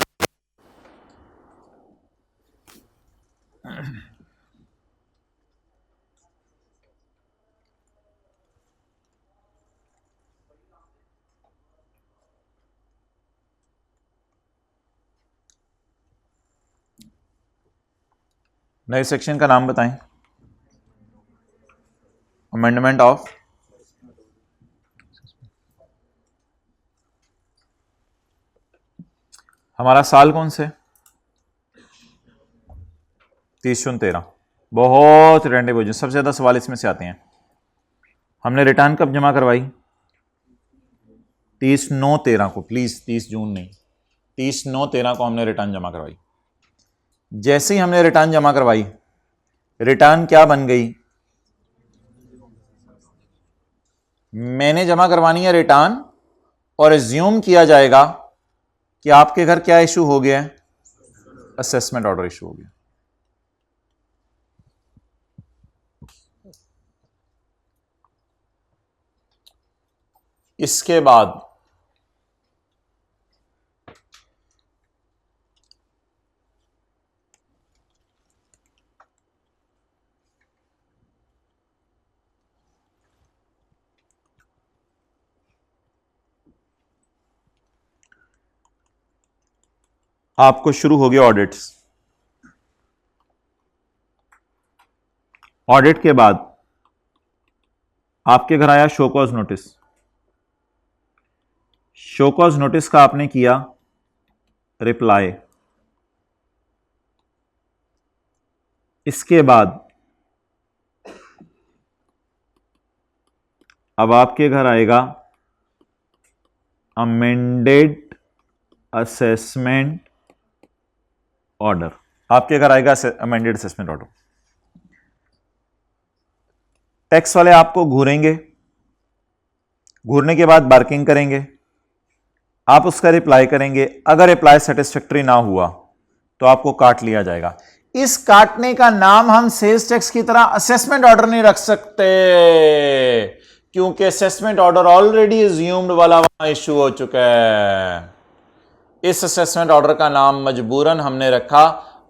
नए सेक्शन का नाम बताएं। अमेंडमेंट ऑफ, हमारा साल कौन से? 30 जून 13। बहुत रेंडे बोझ, सबसे ज्यादा सवाल इसमें से आते हैं। हमने रिटर्न कब जमा करवाई? 30/9/13 को, प्लीज 30 जून नहीं, 30/9/13 को हमने रिटर्न जमा करवाई। जैसे ही हमने रिटर्न जमा करवाई, रिटर्न क्या बन गई? मैंने जमा करवानी है रिटर्न, और एज्यूम किया जाएगा कि आपके घर क्या इशू हो गया है? असेसमेंट ऑर्डर इशू हो गया। इसके बाद आपको शुरू हो गया ऑडिट्स। ऑडिट के बाद आपके घर आया show cause notice. Show cause notice का आपने किया रिप्लाई। इसके बाद अब आपके घर आएगा अमेंडेड असेसमेंट ऑर्डर। आपके घर आएगा अमेंडेड असेसमेंट ऑर्डर। टैक्स वाले आपको घूरेंगे, घूरने के बाद बार्किंग करेंगे, आप उसका रिप्लाई करेंगे, अगर रिप्लाई सेटिस्फैक्टरी ना हुआ तो आपको काट लिया जाएगा। इस काटने का नाम हम सेल्स टैक्स की तरह असेसमेंट ऑर्डर नहीं रख सकते, क्योंकि असेसमेंट ऑर्डर ऑलरेडी अज्यूम्ड वाला वहां इशू हो चुका है। इस असेसमेंट ऑर्डर का नाम मजबूरन हमने रखा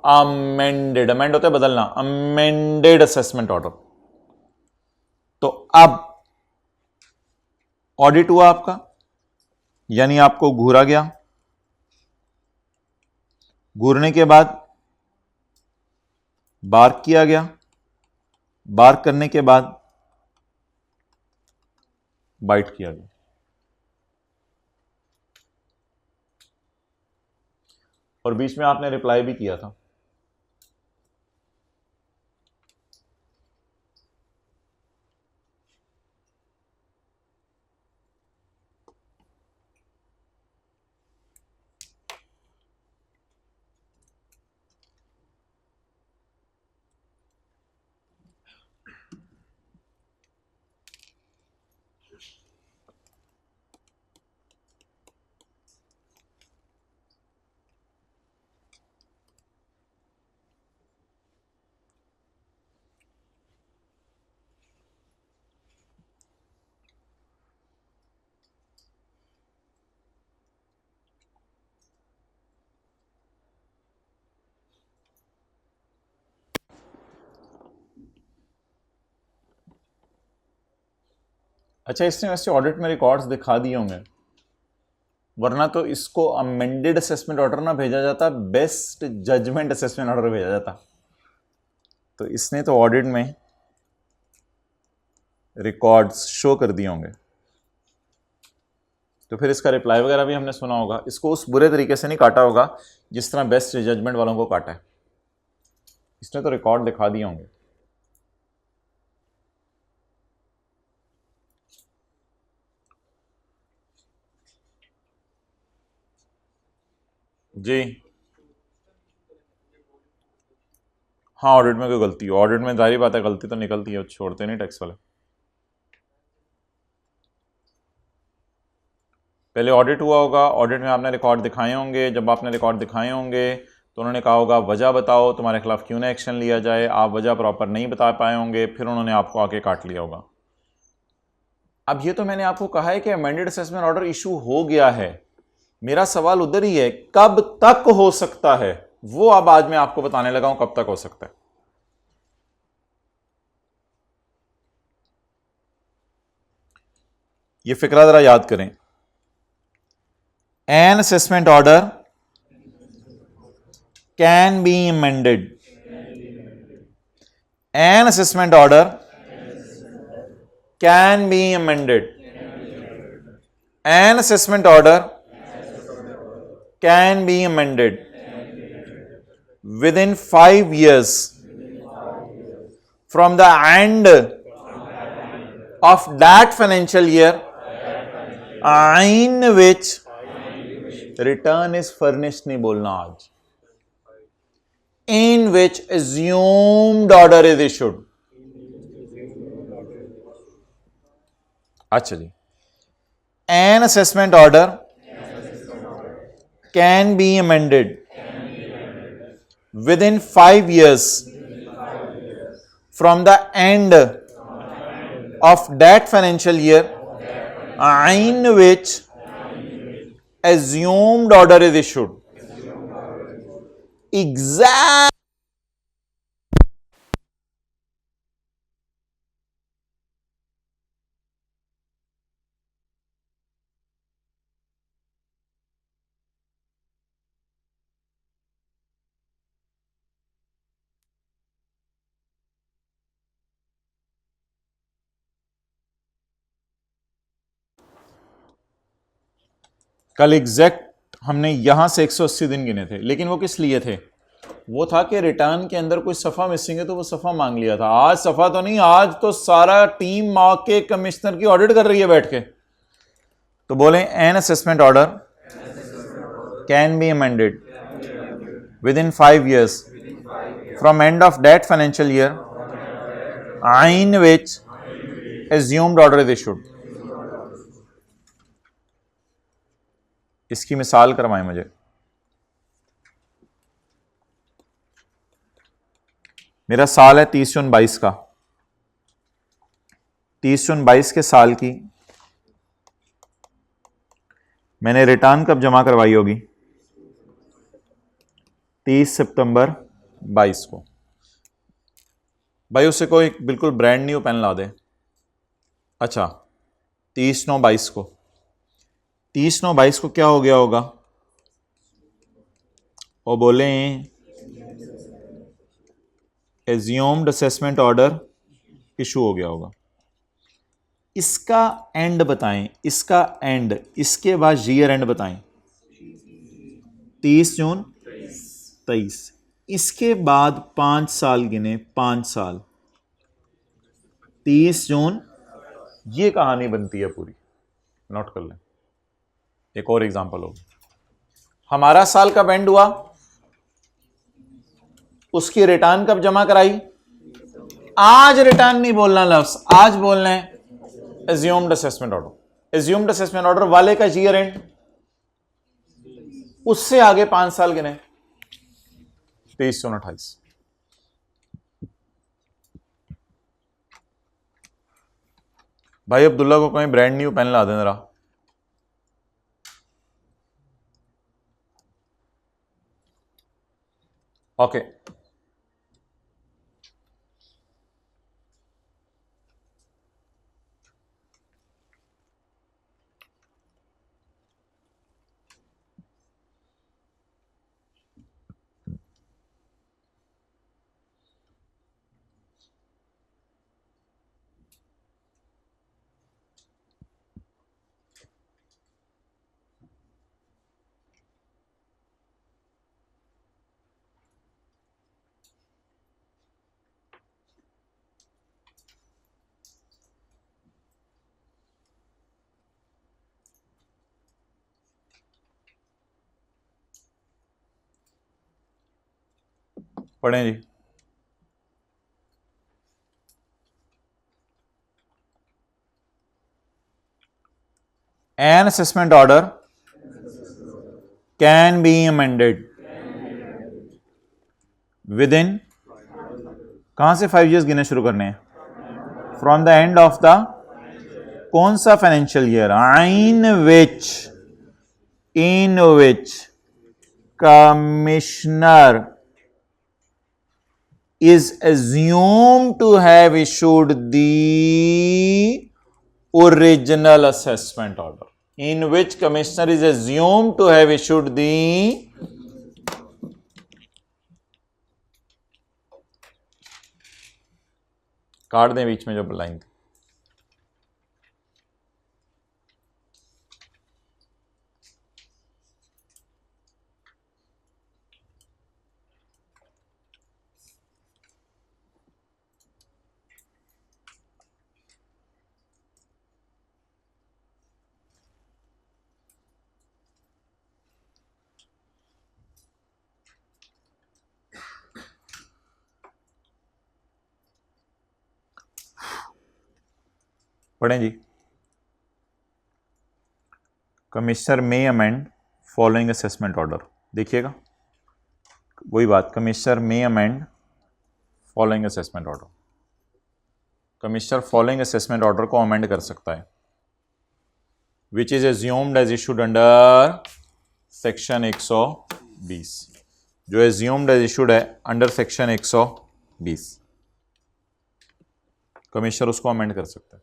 अमेंडेड, अमेंड होता है बदलना, अमेंडेड असेसमेंट ऑर्डर। तो अब ऑडिट हुआ आपका, यानी आपको घूरा गया, घूरने के बाद बार्क किया गया, बार्क करने के बाद बाइट किया गया। और बीच में आपने रिप्लाई भी किया था। अच्छा, इसने वैसे ऑडिट में रिकॉर्ड्स दिखा दिए होंगे, वरना तो इसको अमेंडेड असेसमेंट ऑर्डर ना भेजा जाता, बेस्ट जजमेंट असेसमेंट ऑर्डर भेजा जाता। तो इसने तो ऑडिट में रिकॉर्ड्स शो कर दिए होंगे, तो फिर इसका रिप्लाई वगैरह भी हमने सुना होगा। इसको उस बुरे तरीके से नहीं काटा होगा जिस तरह बेस्ट जजमेंट वालों को काटा है। इसने तो रिकॉर्ड दिखा दिए होंगे। जी हाँ, ऑडिट में कोई गलती हो, ऑडिट में जाहिर बात है गलती तो निकलती है, छोड़ते नहीं टैक्स वाले। पहले ऑडिट हुआ होगा, ऑडिट में आपने रिकॉर्ड दिखाए होंगे, जब आपने रिकॉर्ड दिखाए होंगे तो उन्होंने कहा होगा वजह बताओ, तुम्हारे खिलाफ क्यों ना एक्शन लिया जाए, आप वजह प्रॉपर नहीं बता पाए होंगे, फिर उन्होंने आपको आके काट लिया होगा। अब ये तो मैंने आपको कहा है कि अमेंडेड असेसमेंट ऑर्डर इशू हो गया है, मेरा सवाल उधर ही है कब तक हो सकता है, वो अब आज मैं आपको बताने लगा हूं कब तक हो सकता है। ये फिक्रा जरा याद करें। An assessment order can be amended, an assessment order can be amended, an assessment order can be amended within 5 years from the end of that financial year in which return is furnished, नहीं बोलना आज, in which assumed order is issued। अच्छा जी, an assessment order can be amended within 5 years from the end of that financial year in which assumed order is issued। Exact कल exact हमने यहां से 180 दिन गिने थे, लेकिन वो किस लिए थे? वो था कि रिटर्न के अंदर कोई सफ़ा मिसिंग है तो वो सफ़ा मांग लिया था। आज सफ़ा तो नहीं, आज तो सारा टीम माँ के कमिश्नर की ऑडिट कर रही है बैठ के। तो बोले an assessment order can be amended with in 5 years from end of that financial year in which assumed order is issued। इसकी मिसाल करवाएं मुझे। मेरा साल है 30 जून 22 का, 30 जून 22 के साल की मैंने रिटर्न कब जमा करवाई होगी? 30 सितंबर 22 को। भाई उससे कोई बिल्कुल ब्रांड न्यू पेन ला दे। अच्छा 30/9/22 को, 30/9/22 को क्या हो गया होगा? वो बोले एज्यूम्ड असेसमेंट ऑर्डर इशू हो गया होगा। इसका एंड बताएं, इसका एंड, इसके बाद ईयर एंड बताएं। 30 जून 23, इसके बाद 5 साल गिने, 5 साल, 30 जून, ये कहानी बनती है पूरी। नोट कर लें। एक और एग्जांपल हो, हमारा साल कब एंड हुआ, उसकी रिटर्न कब जमा कराई। आज रिटर्न नहीं बोलना लफ्ज, आज बोलना है assumed assessment order. Assumed assessment order वाले का ईयर एंड, उससे आगे 5 साल गिने, 23 जून 28। भाई अब्दुल्ला को कोई ब्रांड न्यू पेन ला दें जरा। ओके पढ़ें जी। An assessment order can be amended within, कहां से 5 years गिने शुरू करने हैं? From the end of the कौन सा financial year? In which commissioner is assumed to have issued the original assessment order. In which commissioner is assumed to have issued the काट दें बीच में जो लाइन थी। पढ़ें जी। Commissioner may amend following assessment order, देखिएगा वही बात, commissioner may amend following assessment order. Commissioner following assessment order को अमेंड कर सकता है, which is assumed as issued under section 120, जो एज्यूम्ड एज इशूड है अंडर सेक्शन 120, कमिश्नर उसको अमेंड कर सकता है।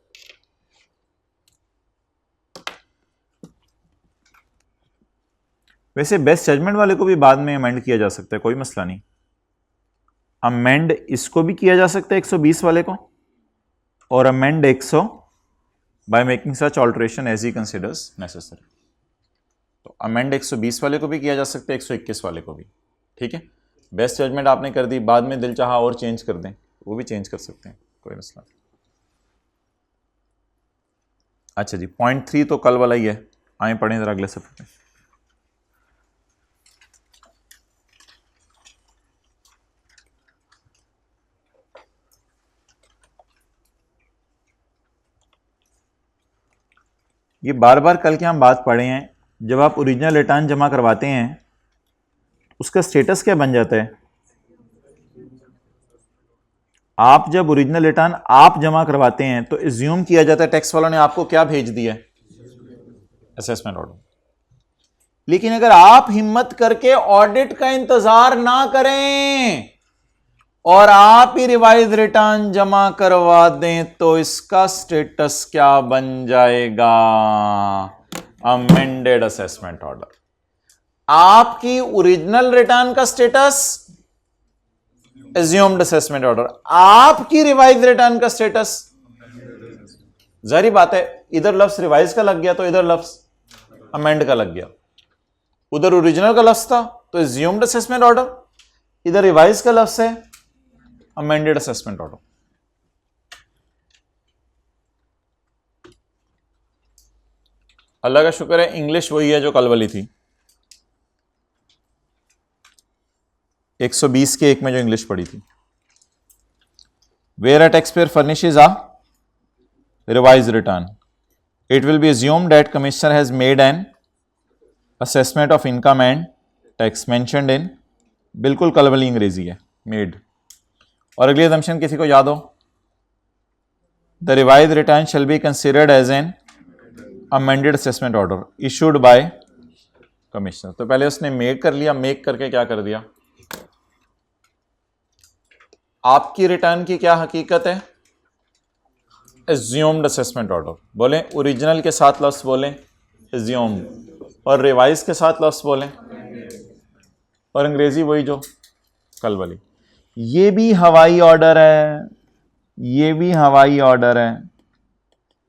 वैसे बेस्ट जजमेंट वाले को भी बाद में अमेंड किया जा सकता है, कोई मसला नहीं। अमेंड इसको भी किया जा सकता है 120 वाले को, और amend 100 by making such alteration as he considers necessary. तो अमेंड 120 वाले को भी किया जा सकता है, 121 वाले को भी, ठीक है। बेस्ट जजमेंट आपने कर दी, बाद में दिल चाहा और चेंज कर दें, वो भी चेंज कर सकते हैं, कोई मसला नहीं। अच्छा जी, पॉइंट 3 तो कल वाला ही है, आए पढ़ें जरा अगले सफे पे। ये बार बार कल के हम बात पढ़े हैं जब आप ओरिजिनल रिटर्न जमा करवाते हैं उसका स्टेटस क्या बन जाता है? आप जब ओरिजिनल रिटर्न आप जमा करवाते हैं तो एज्यूम किया जाता है टैक्स वालों ने आपको क्या भेज दिया है? Assessment order. लेकिन अगर आप हिम्मत करके ऑडिट का इंतजार ना करें और आप ही रिवाइज रिटर्न जमा करवा दें तो इसका स्टेटस क्या बन जाएगा? Amended assessment order. आपकी ओरिजिनल रिटर्न का स्टेटस एज्यूम्ड असेसमेंट ऑर्डर, आपकी रिवाइज रिटर्न का स्टेटस, जारी बात है इधर लफ्ज रिवाइज का लग गया तो इधर लफ्ज अमेंड का लग गया। उधर ओरिजिनल का लफ्ज था तो एज्यूम्ड असेसमेंट ऑर्डर, इधर रिवाइज का लफ्ज है अमेंडेड असेसमेंट ऑर्डर। अल्लाह का शुक्र है इंग्लिश वही है जो कल वाली थी, 120 के एक में जो इंग्लिश पढ़ी थी। Where a tax payer furnishes a revise return, it will be assumed that commissioner has made an assessment of income and tax mentioned in, बिल्कुल कल वाली अंग्रेजी है मेड। और अगली assumption किसी को याद हो? The revised return shall be considered as an amended assessment order issued by commissioner। तो पहले उसने मेक कर लिया, मेक करके क्या कर दिया? आपकी रिटर्न की क्या हकीकत है? Assumed assessment order. बोलें ओरिजिनल के साथ लफ्ज बोलें एज्यूम्ड, और रिवाइज के साथ लफ्ज बोलें, और अंग्रेजी वही जो कल वाली। ये भी हवाई ऑर्डर है, ये भी हवाई ऑर्डर है।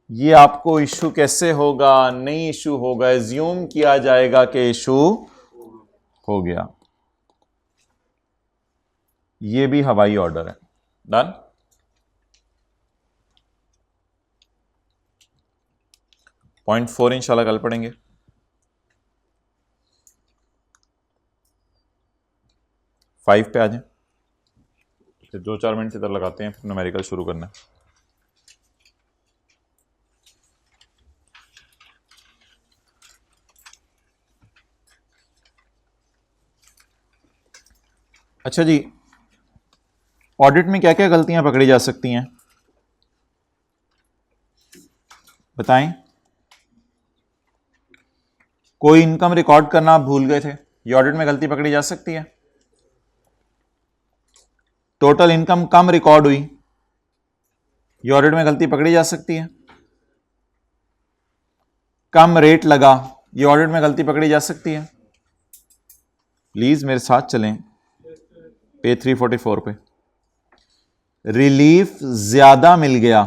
ये आपको इशू कैसे होगा? नहीं इशू होगा, एज्यूम किया जाएगा कि इशू हो गया। ये भी हवाई ऑर्डर है। डन। पॉइंट 4 इंशाल्लाह कल पढ़ेंगे। 5 पे आ जाए, फिर 2-4 मिनट इधर लगाते हैं, फिर न्यूमेरिकल शुरू करना है। अच्छा जी, ऑडिट में क्या क्या गलतियां पकड़ी जा सकती हैं बताएं? कोई इनकम रिकॉर्ड करना आप भूल गए थे, ये ऑडिट में गलती पकड़ी जा सकती है। टोटल इनकम कम रिकॉर्ड हुई, ये ऑडिट में गलती पकड़ी जा सकती है। कम रेट लगा, ये ऑडिट में गलती पकड़ी जा सकती है। प्लीज मेरे साथ चलें, पे 344 पे। रिलीफ ज्यादा मिल गया,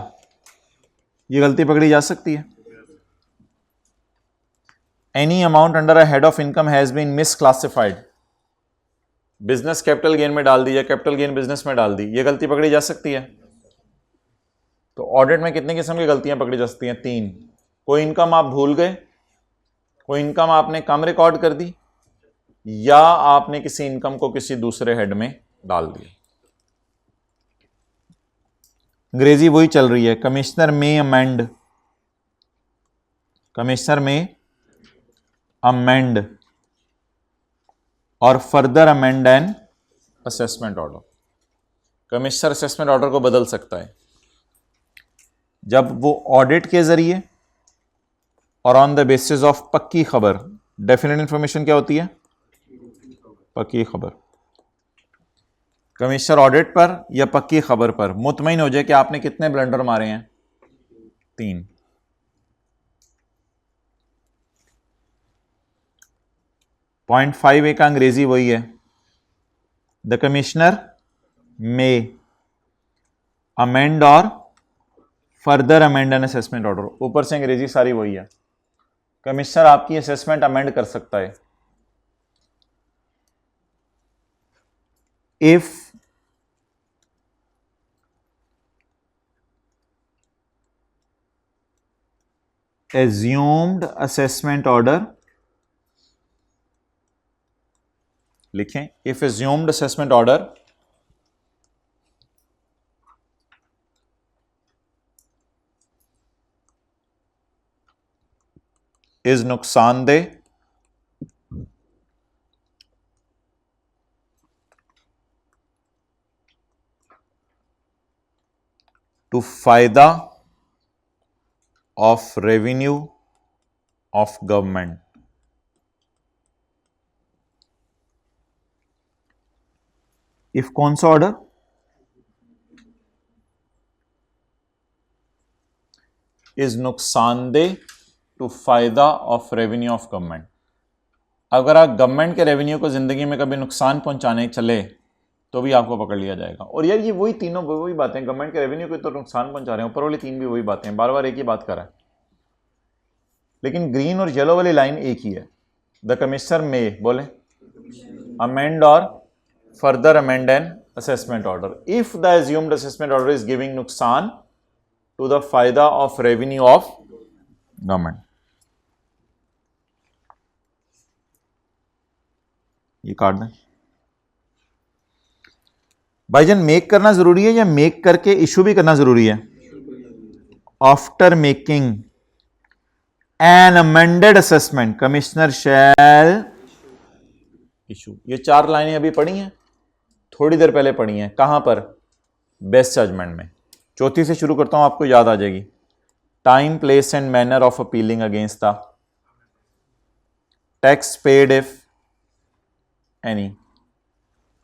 ये गलती पकड़ी जा सकती है। Any amount under a head of income has been misclassified, business capital gain में डाल दी या कैपिटल गेन बिजनेस में डाल दी, ये गलती पकड़ी जा सकती है। तो ऑडिट में कितने किस्म की गलतियां पकड़ी जा सकती हैं? 3। कोई इनकम आप भूल गए, कोई इनकम आपने कम रिकॉर्ड कर दी, या आपने किसी इनकम को किसी दूसरे हेड में डाल दिया। अंग्रेजी वही चल रही है, commissioner may amend, commissioner may amend और further amend an assessment order. Commissioner assessment order को बदल सकता है जब वो ऑडिट के जरिए और ऑन द बेसिस ऑफ पक्की खबर। डेफिनेट इंफॉर्मेशन क्या होती है? पक्की खबर। कमिश्नर ऑडिट पर या पक्की खबर पर मुतमईन हो जाए कि आपने कितने ब्लंडर मारे हैं? 3। पॉइंट 5 का अंग्रेजी वही है, द कमिश्नर में अमेंड और further amend an assessment order. ऊपर से अंग्रेजी सारी वही है, कमिश्नर आपकी असेसमेंट अमेंड कर सकता है इफ assumed assessment order, लिखें if assumed assessment order is नुकसानदेह टू फायदा of revenue of government. If कौन सा ऑर्डर? इज नुकसानदेह टू फायदा ऑफ रेवेन्यू ऑफ गवर्नमेंट। अगर आप गवर्नमेंट के रेवेन्यू को जिंदगी में कभी नुकसान पहुंचाने चले तो भी आपको पकड़ लिया जाएगा। और यार ये वही तीनों वही बातें, गवर्नमेंट के रेवेन्यू को तो नुकसान पहुंचा रहे हैं, ऊपर वाली तीन भी वही बातें, बार बार एक ही बात कर रहा है, लेकिन ग्रीन और येलो वाली लाइन एक ही है। द कमिश्नर में बोले अमेंड और further amend an assessment order if the assumed assessment order is giving नुकसान टू द फायदा ऑफ रेवेन्यू ऑफ गवर्नमेंट। ये काट दें भाईजान। मेक करना जरूरी है या मेक करके इशू भी करना जरूरी है? After making an amended assessment commissioner shall issue. ये चार लाइनें अभी पढ़ी हैं, थोड़ी देर पहले पढ़ी हैं। कहां पर? बेस्ट जजमेंट में। चौथी से शुरू करता हूं, आपको याद आ जाएगी। Time, place and manner of appealing against the tax paid if any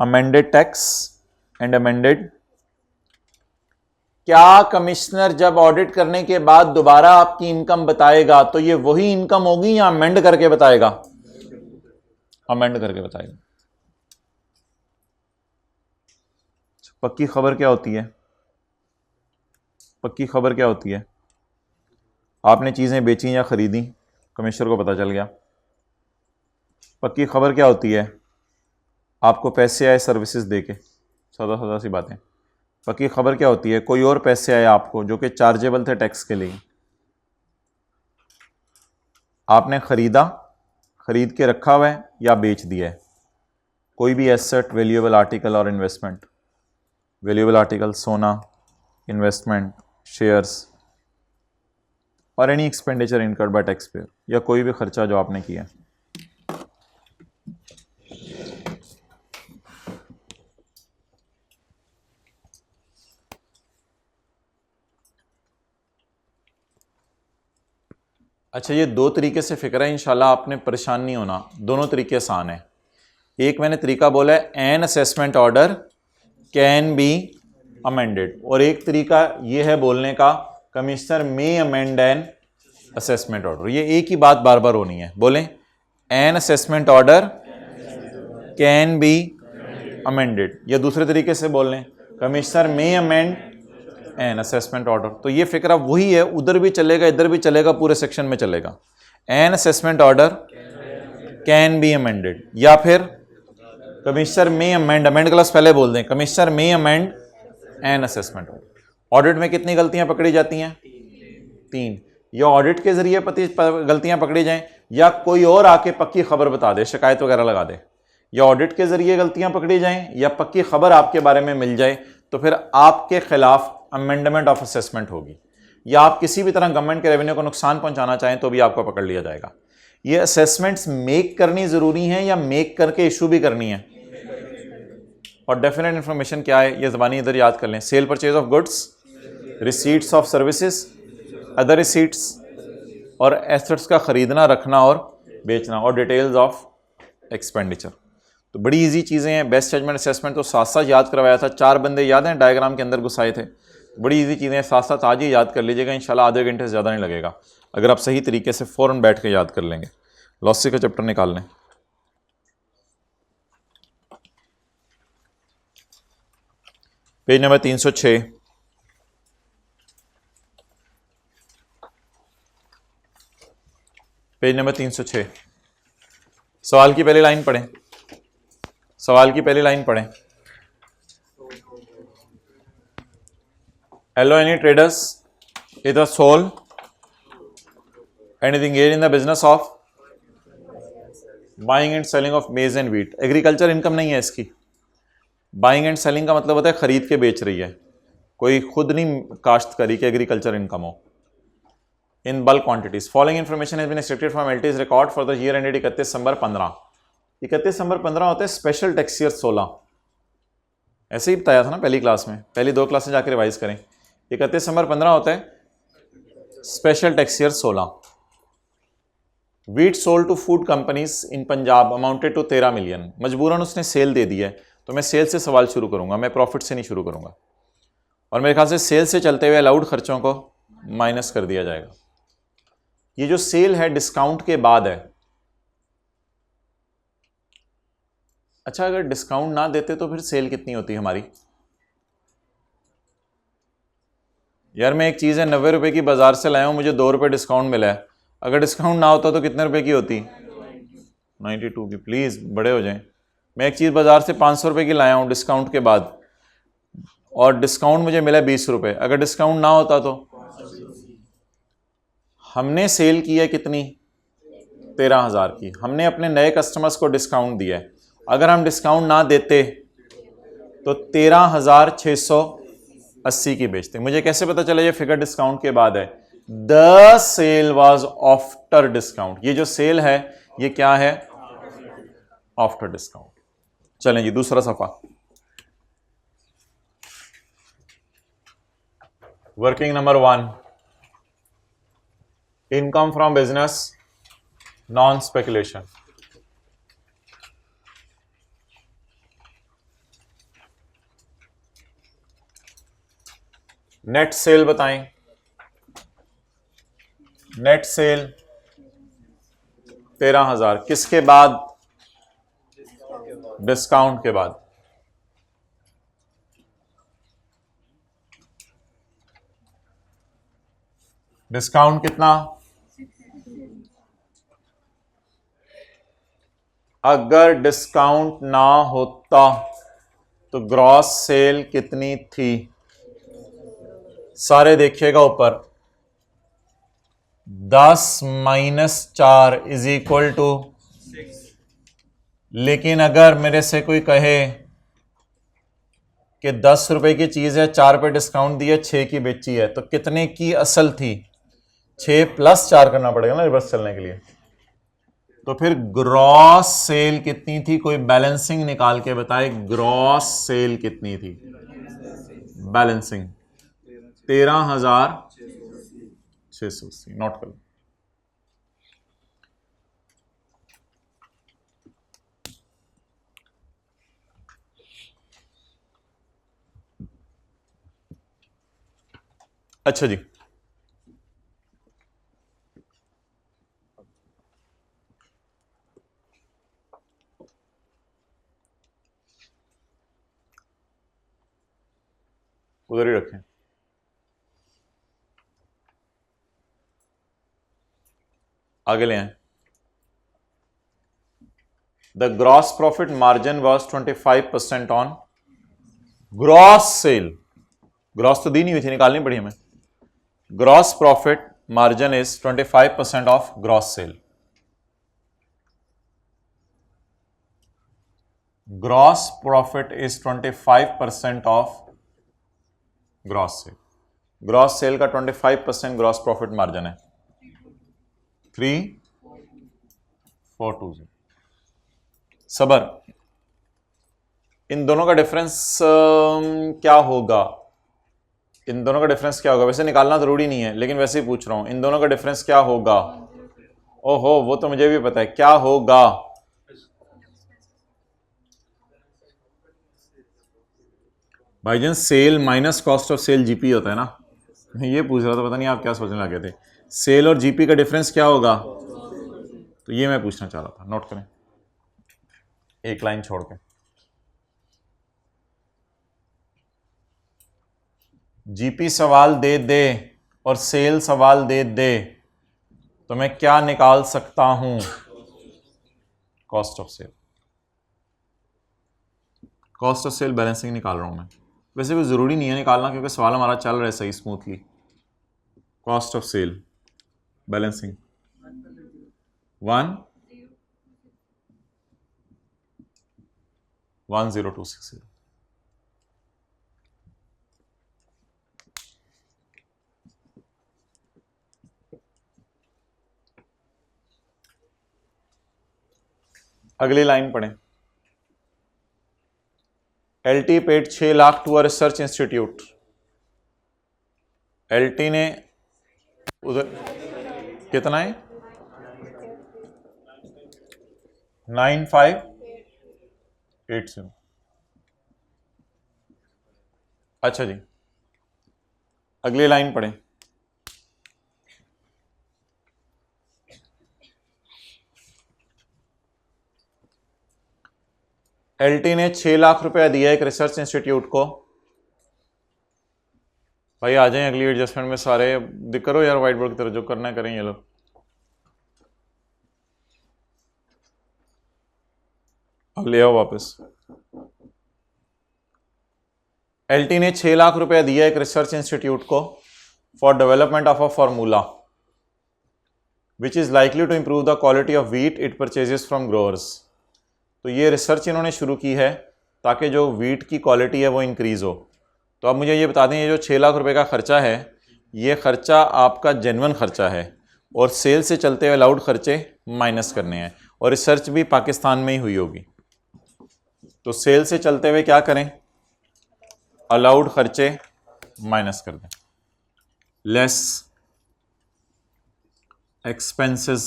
amended tax and amended. क्या कमिश्नर जब ऑडिट करने के बाद दोबारा आपकी इनकम बताएगा तो ये वही इनकम होगी या अमेंड करके बताएगा? अमेंड करके बताएगा। पक्की खबर क्या होती है? पक्की खबर क्या होती है? आपने चीजें बेची या खरीदी, कमिश्नर को पता चल गया। पक्की खबर क्या होती है? आपको पैसे आए सर्विसेज देके, सादा सादा सी बातें। पक्की खबर क्या होती है? कोई और पैसे आए आपको जो कि चार्जेबल थे टैक्स के लिए, आपने खरीदा, खरीद के रखा हुआ है या बेच दिया है। कोई भी एसेट, वैल्यूएबल आर्टिकल और इन्वेस्टमेंट। वैल्यूएबल आर्टिकल सोना, इन्वेस्टमेंट शेयर्स, और any expenditure incurred by tax pair, या कोई भी खर्चा जो आपने किया। अच्छा, ये दो तरीके से फिक्र है, इंशाल्लाह आपने परेशान नहीं होना, दोनों तरीके आसान है। एक मैंने तरीका बोला है, an assessment order can be amended, और एक तरीका ये है बोलने का, commissioner may amend an assessment order. ये एक ही बात बार बार होनी है। बोलें, an assessment order can be amended, या दूसरे तरीके से बोल लें, commissioner may amend an assessment order. तो ये फिक्र वही है, उधर भी चलेगा इधर भी चलेगा, पूरे सेक्शन में चलेगा। An assessment order can be amended, या फिर कमिश्नर मे अमेंड, अमेंड क्लास पहले बोल दें, commissioner may amend an assessment order. Audit में कितनी गलतियां पकड़ी जाती हैं? 3। या ऑडिट के जरिए गलतियां पकड़ी जाएं, या कोई और आके पक्की खबर बता दे, शिकायत वगैरह लगा दे। या ऑडिट के जरिए गलतियां पकड़ी जाएं, या पक्की खबर आपके बारे में मिल जाए, तो फिर आपके खिलाफ अमेंडमेंट ऑफ असेसमेंट होगी। या आप किसी भी तरह गवर्नमेंट के रेवेन्यू को नुकसान पहुंचाना चाहें तो भी आपको पकड़ लिया जाएगा। ये असेसमेंट्स मेक करनी जरूरी है या मेक करके इशू भी करनी है? और डेफिनेट इंफॉर्मेशन क्या है, ये ज़बानी इधर याद कर लें। Cell purchase of goods, receipts of services, other receipts, और एसेट्स का खरीदना, रखना और बेचना, और डिटेल्स ऑफ एक्सपेंडिचर। तो बड़ी इजी चीज़ें हैं। बेस्ट जजमेंट असेसमेंट तो साथ साथ याद करवाया था, 4 बंदे याद हैं डायग्राम के अंदर घुसाए थे। बड़ी इजी चीज़ें साथ साथ आज ही याद कर लीजिएगा, इंशाल्लाह आधे घंटे से ज़्यादा नहीं लगेगा अगर आप सही तरीके से फ़ौरन बैठ के याद कर लेंगे। लॉसी का चैप्टर निकाल लें। Page number 306, page number 306। सवाल की पहली लाइन पढ़ें, सवाल की पहली लाइन पढ़ें। Hello, any traders either sold anything here in the business of buying and selling of maize and wheat? Agriculture income नहीं है इसकी। बाइंग एंड सेलिंग का मतलब होता है खरीद के बेच रही है, कोई खुद नहीं काश्त करी कि एग्रीकल्चर इनकम हो। In bulk quantities, following information has been extracted from LT's record for the year ended 31 दिसंबर 15। 31 दिसंबर 15 होते हैं स्पेशल टैक्स ईयर 16। ऐसे ही बताया था ना पहली क्लास में, पहली 2 क्लासें जाकर रिवाइज करें। 31 दिसंबर 15 होता है, special tax year 16। Wheat sold to food companies in Punjab amounted to 13 million. मजबूरन उसने सेल दे दी है, तो मैं सेल से सवाल शुरू करूंगा, मैं प्रॉफिट से नहीं शुरू करूंगा। और मेरे ख्याल से सेल से चलते हुए अलाउड खर्चों को माइनस कर दिया जाएगा। ये जो सेल है डिस्काउंट के बाद है। अच्छा, अगर डिस्काउंट ना देते तो फिर सेल कितनी होती हमारी? यार मैं एक चीज़ है 90 रुपए की बाजार से लाया हूं, मुझे 2 रुपए डिस्काउंट मिला है, अगर डिस्काउंट ना होता तो कितने रुपए की होती? 92 की। प्लीज़ बड़े हो जाएं। मैं एक चीज़ बाजार से 500 रुपए की लाया हूं डिस्काउंट के बाद, और डिस्काउंट मुझे मिला 20 रुपए, अगर डिस्काउंट ना होता तो? हमने सेल की है कितनी? 13,000 की। हमने अपने नए कस्टमर्स को डिस्काउंट दिया है, अगर हम डिस्काउंट ना देते तो 13,680 की बेचते। मुझे कैसे पता चला ये फिगर डिस्काउंट के बाद है? The sale was after discount. ये जो सेल है ये क्या है? After discount. चलें जी, दूसरा सफा। Working number 1, income from business non speculation. Net sale बताएं। नेट सेल 13,000, किसके बाद? डिस्काउंट के बाद। डिस्काउंट कितना? अगर डिस्काउंट ना होता तो ग्रॉस सेल कितनी थी? सारे देखिएगा ऊपर, 10 - 4 इज इक्वल टू। लेकिन अगर मेरे से कोई कहे कि 10 रुपए की चीज है, 4 पे डिस्काउंट दिया, 6 की बेची है, तो कितने की असल थी? 6 + 4 करना पड़ेगा ना रिवर्स चलने के लिए। तो फिर ग्रॉस सेल कितनी थी? कोई बैलेंसिंग निकाल के बताए, ग्रॉस सेल कितनी थी? बैलेंसिंग 13,680। नोट कर। अच्छा जी, उधर ही रखें। आगे ले आए। The gross profit margin was 25% on gross sale. Gross तो दी नहीं हुई थी, निकालनी पड़ी हमें। Gross profit margin is 25% of gross sale. Gross profit is 25% of gross sale. Gross sale का 25% ग्रॉस प्रॉफिट मार्जिन है 3420। सबर, इन दोनों का डिफरेंस क्या होगा? इन दोनों का डिफरेंस क्या होगा? वैसे निकालना जरूरी नहीं है, लेकिन वैसे ही पूछ रहा हूं, इन दोनों का डिफरेंस क्या होगा? ओहो, वो तो मुझे भी पता है क्या होगा। भाईजान sale minus cost of sale GP होता है ना। मैं ये पूछ रहा था, पता नहीं आप क्या सोचने लगे थे। सेल और जीपी का डिफरेंस क्या होगा? तो ये मैं पूछना चाह रहा था, नोट करें एक लाइन छोड़ के। जीपी सवाल दे दे और सेल सवाल दे दे तो मैं क्या निकाल सकता हूं? Cost of sale. Cost of sale balancing निकाल रहा हूं मैं। वैसे कोई ज़रूरी नहीं है निकालना, क्योंकि सवाल हमारा चल रहा है सही smoothly. Cost of sale balancing 1,10260। अगली लाइन पढ़ें। LT paid 6 lakh to a research institute. LT ने उधर कितना है 9580। अच्छा जी, अगली लाइन पढ़ें। LT ने 6 लाख रुपया दिया एक रिसर्च इंस्टीट्यूट को। भाई आ जाएं अगली एडजस्टमेंट में सारे, दिख करो यार व्हाइट बोर्ड की तरफ, जो करना है करें ये लोग। अब ले आओ वापस। LT ने 6 लाख रुपया दिया एक रिसर्च इंस्टीट्यूट को for development of a formula which is likely to improve the quality of wheat it purchases from growers. तो ये रिसर्च इन्होंने शुरू की है ताकि जो व्हीट की क्वालिटी है वो इंक्रीज हो। तो आप मुझे ये बता दें, ये जो 6 लाख रुपए का खर्चा है, ये खर्चा आपका जेन्युइन खर्चा है और सेल से चलते हुए अलाउड खर्चे माइनस करने हैं, और रिसर्च भी पाकिस्तान में ही हुई होगी। तो सेल से चलते हुए क्या करें, अलाउड खर्चे माइनस कर दें, लेस एक्सपेंसेस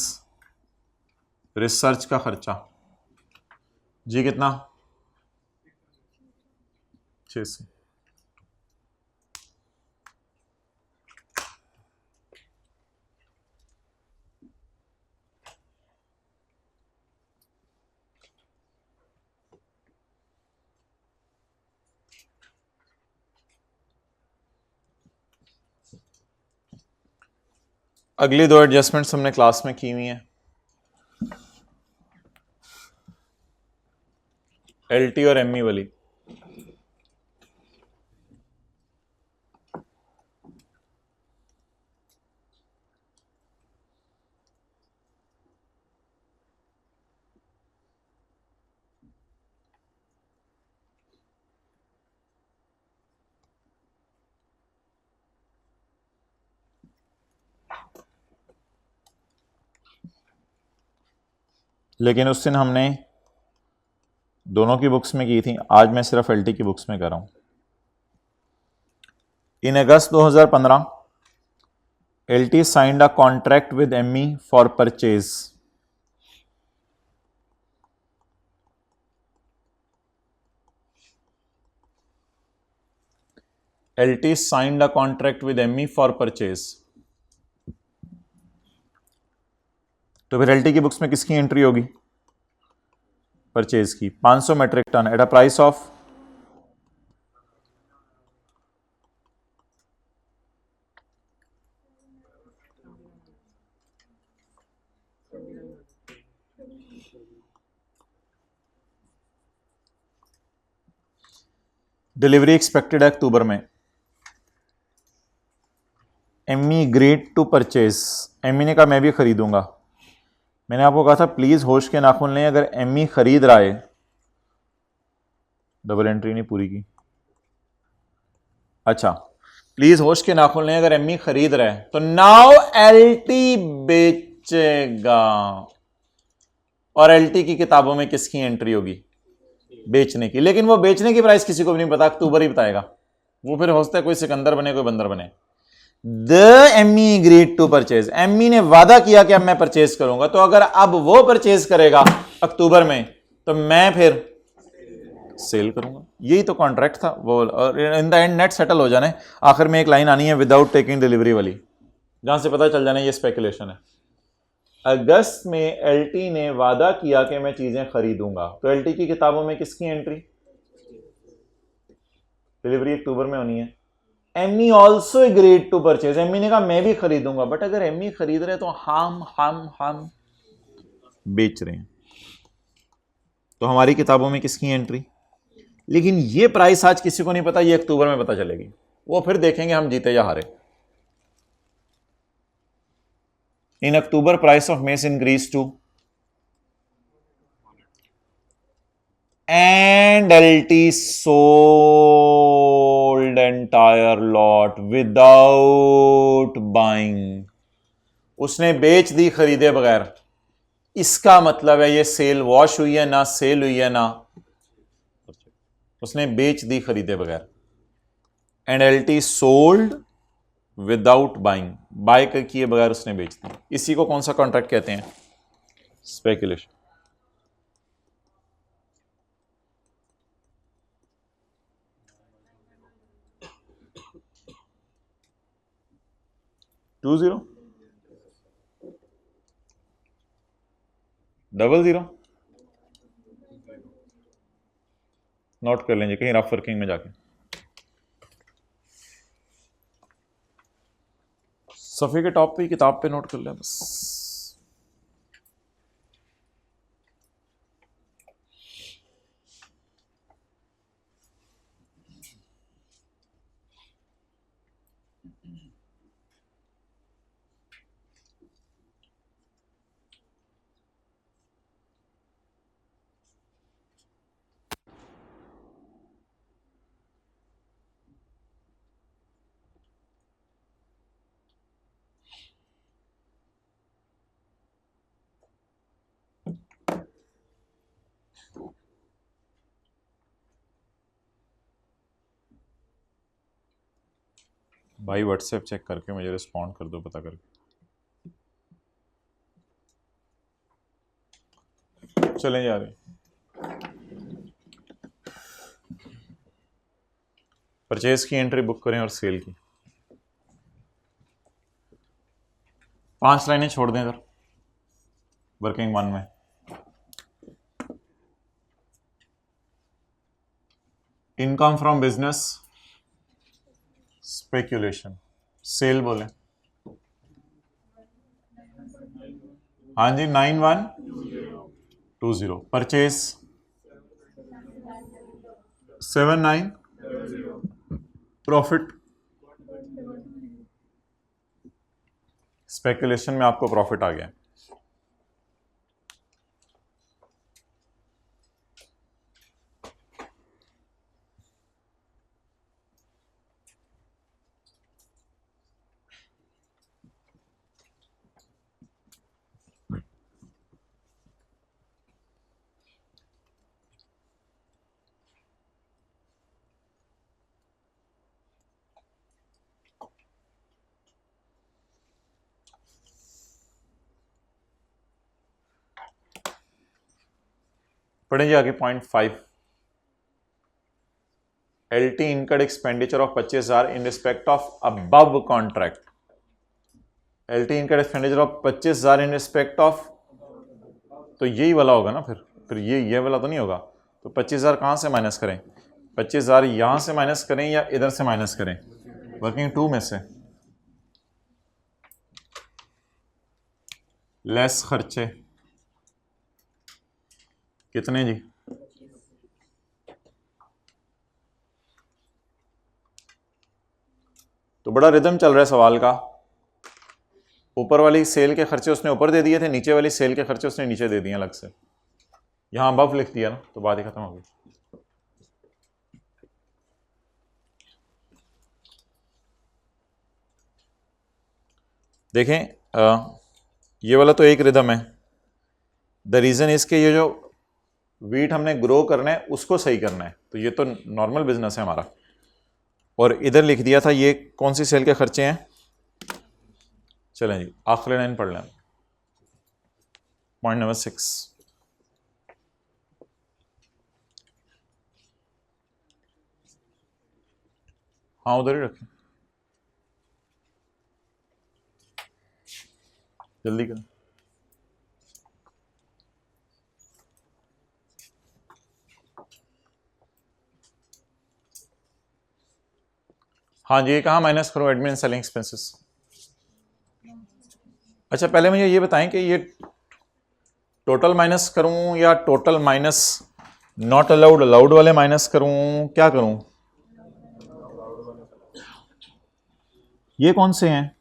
रिसर्च का खर्चा जी कितना 600। अगली दो एडजस्टमेंट्स हमने क्लास में की हुई हैं। LT और ME वाली। लेकिन उस दिन हमने दोनों की बुक्स में की थी, आज मैं सिर्फ LT की बुक्स में कर रहा हूं। इन अगस्त 2015 LT signed a contract with ME for purchase. LT signed a contract with ME for purchase. तो फिर LT की बुक्स में किसकी एंट्री होगी, परचेज की। 500 metric ton at a price of delivery expected है अक्टूबर में। ME grade to purchase. ME ने कहा मैं भी खरीदूंगा। मैंने आपको कहा था प्लीज होश के नाखून लें, अगर ME खरीद रहा है, डबल एंट्री नहीं पूरी की, अच्छा प्लीज होश के नाखून लें, अगर ME खरीद रहा है तो नाउ LT बेचेगा। और LT की किताबों में किसकी एंट्री होगी, बेचने की। लेकिन वो बेचने की प्राइस किसी को भी नहीं पता, अक्टूबर ही बताएगा। वो फिर हो सकता है कोई सिकंदर बने कोई बंदर बने। The ME agreed to purchase. ME ने वादा किया कि अब मैं परचेज करूंगा। तो अगर अब वो परचेज करेगा अक्टूबर में तो मैं फिर सेल करूंगा। यही तो कॉन्ट्रैक्ट था वो, in the end net settle हो जाने। आखिर में एक लाइन आनी है विदाउट टेकिंग डिलीवरी वाली, जहां से पता चल जाना ये स्पेकुलेशन है। अगस्त में LT ने वादा किया कि मैं चीजें खरीदूंगा। तो LT की किताबों में किसकी एंट्री, डिलीवरी अक्टूबर में होनी है। ME also agreed to purchase. ME ने कहा मैं भी खरीदूंगा। बट अगर ME खरीद रहे तो हम बेच रहे हैं, तो हमारी किताबों में किसकी एंट्री। लेकिन ये प्राइस आज किसी को नहीं पता, ये अक्टूबर में पता चलेगी। वो फिर देखेंगे हम जीते या हारे। In October price of maize increase to and LT sold entire lot without buying। उसने बेच दी खरीदे बगैर। इसका मतलब है ये सेल वॉश हुई है ना सेल हुई है ना, उसने बेच दी खरीदे बगैर। And LT sold without buying, buy किए बगैर उसने बेच दी, इसी को कौन सा कॉन्ट्रैक्ट कहते हैं? Speculation. Two zero, double zero, note कर लेंगे कहीं रफ वर्किंग में जाके। सफ़े के टॉप पे किताब पे नोट कर लें बस। भाई व्हाट्सएप चेक करके मुझे रिस्पॉन्ड कर दो, पता करके। चलें जा रहे, परचेज की एंट्री बुक करें और सेल की 5 लाइनें छोड़ दें इधर वर्किंग 1 में। Income from business, speculation, sale बोले। हाँ जी, 9120, परचेज 79, प्रॉफिट। स्पेकुलेशन में आपको प्रॉफिट आ गया। पढ़ेंगे आगे point 5। LT incurred expenditure of 25,000 in respect of above contract. LT incurred expenditure of 25,000 in respect of, तो यही वाला होगा ना, फिर ये वाला तो नहीं होगा। तो 25,000 कहाँ से माइनस करें? 25,000 यहाँ से माइनस करें या इधर से माइनस करें? वर्किंग 2 में से लेस खर्चे कितने जी? तो बड़ा रिदम चल रहा है सवाल का। ऊपर वाली सेल के खर्चे उसने ऊपर दे दिए थे, नीचे वाली सेल के खर्चे उसने नीचे दे दिए अलग से। यहां अबव लिख दिया ना, तो बात ही खत्म हो गई। देखें ये वाला तो एक रिदम है। द रीज़न इसके ये जो वीट हमने ग्रो करना है उसको सही करना है, तो ये तो नॉर्मल बिजनेस है हमारा। और इधर लिख दिया था ये कौन सी सेल के खर्चे हैं। चलें जी आखिरी लाइन पढ़ लें, पॉइंट नंबर 6। हाँ उधर ही रखें, जल्दी करें। हाँ जी, कहाँ माइनस करो? Admin selling expenses. अच्छा पहले मुझे ये बताएं कि ये टोटल माइनस करूं या total minus not allowed allowed वाले माइनस करूं, क्या करूं? ये कौन से हैं?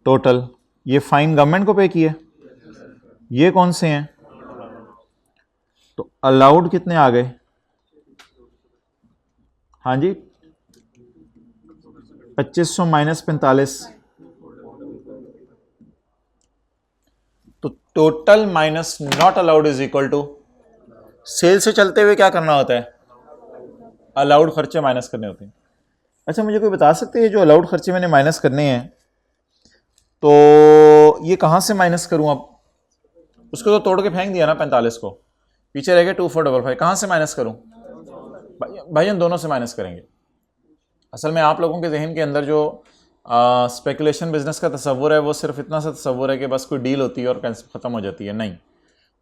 टोटल, ये फाइन गवर्नमेंट को पे किए। ये कौन से हैं? तो अलाउड कितने आ गए? हाँ जी 2500 माइनस 45, तो total minus not allowed is equal to sale से चलते हुए क्या करना होता है? अलाउड खर्चे माइनस करने होते हैं। अच्छा मुझे कोई बता सकते हैं जो अलाउड खर्चे मैंने माइनस करने हैं तो ये कहाँ से माइनस करूँ अब? उसको तो तोड़ के फेंक दिया ना 45 को, पीछे रह गया 2455, कहाँ से माइनस करूँ? भाईजान दोनों से माइनस करेंगे। असल में आप लोगों के जहन के अंदर जो स्पेकुलेशन बिजनेस का तस्वुर है वो सिर्फ इतना सा तस्वुर है कि बस कोई डील होती है और ख़त्म हो जाती है। नहीं,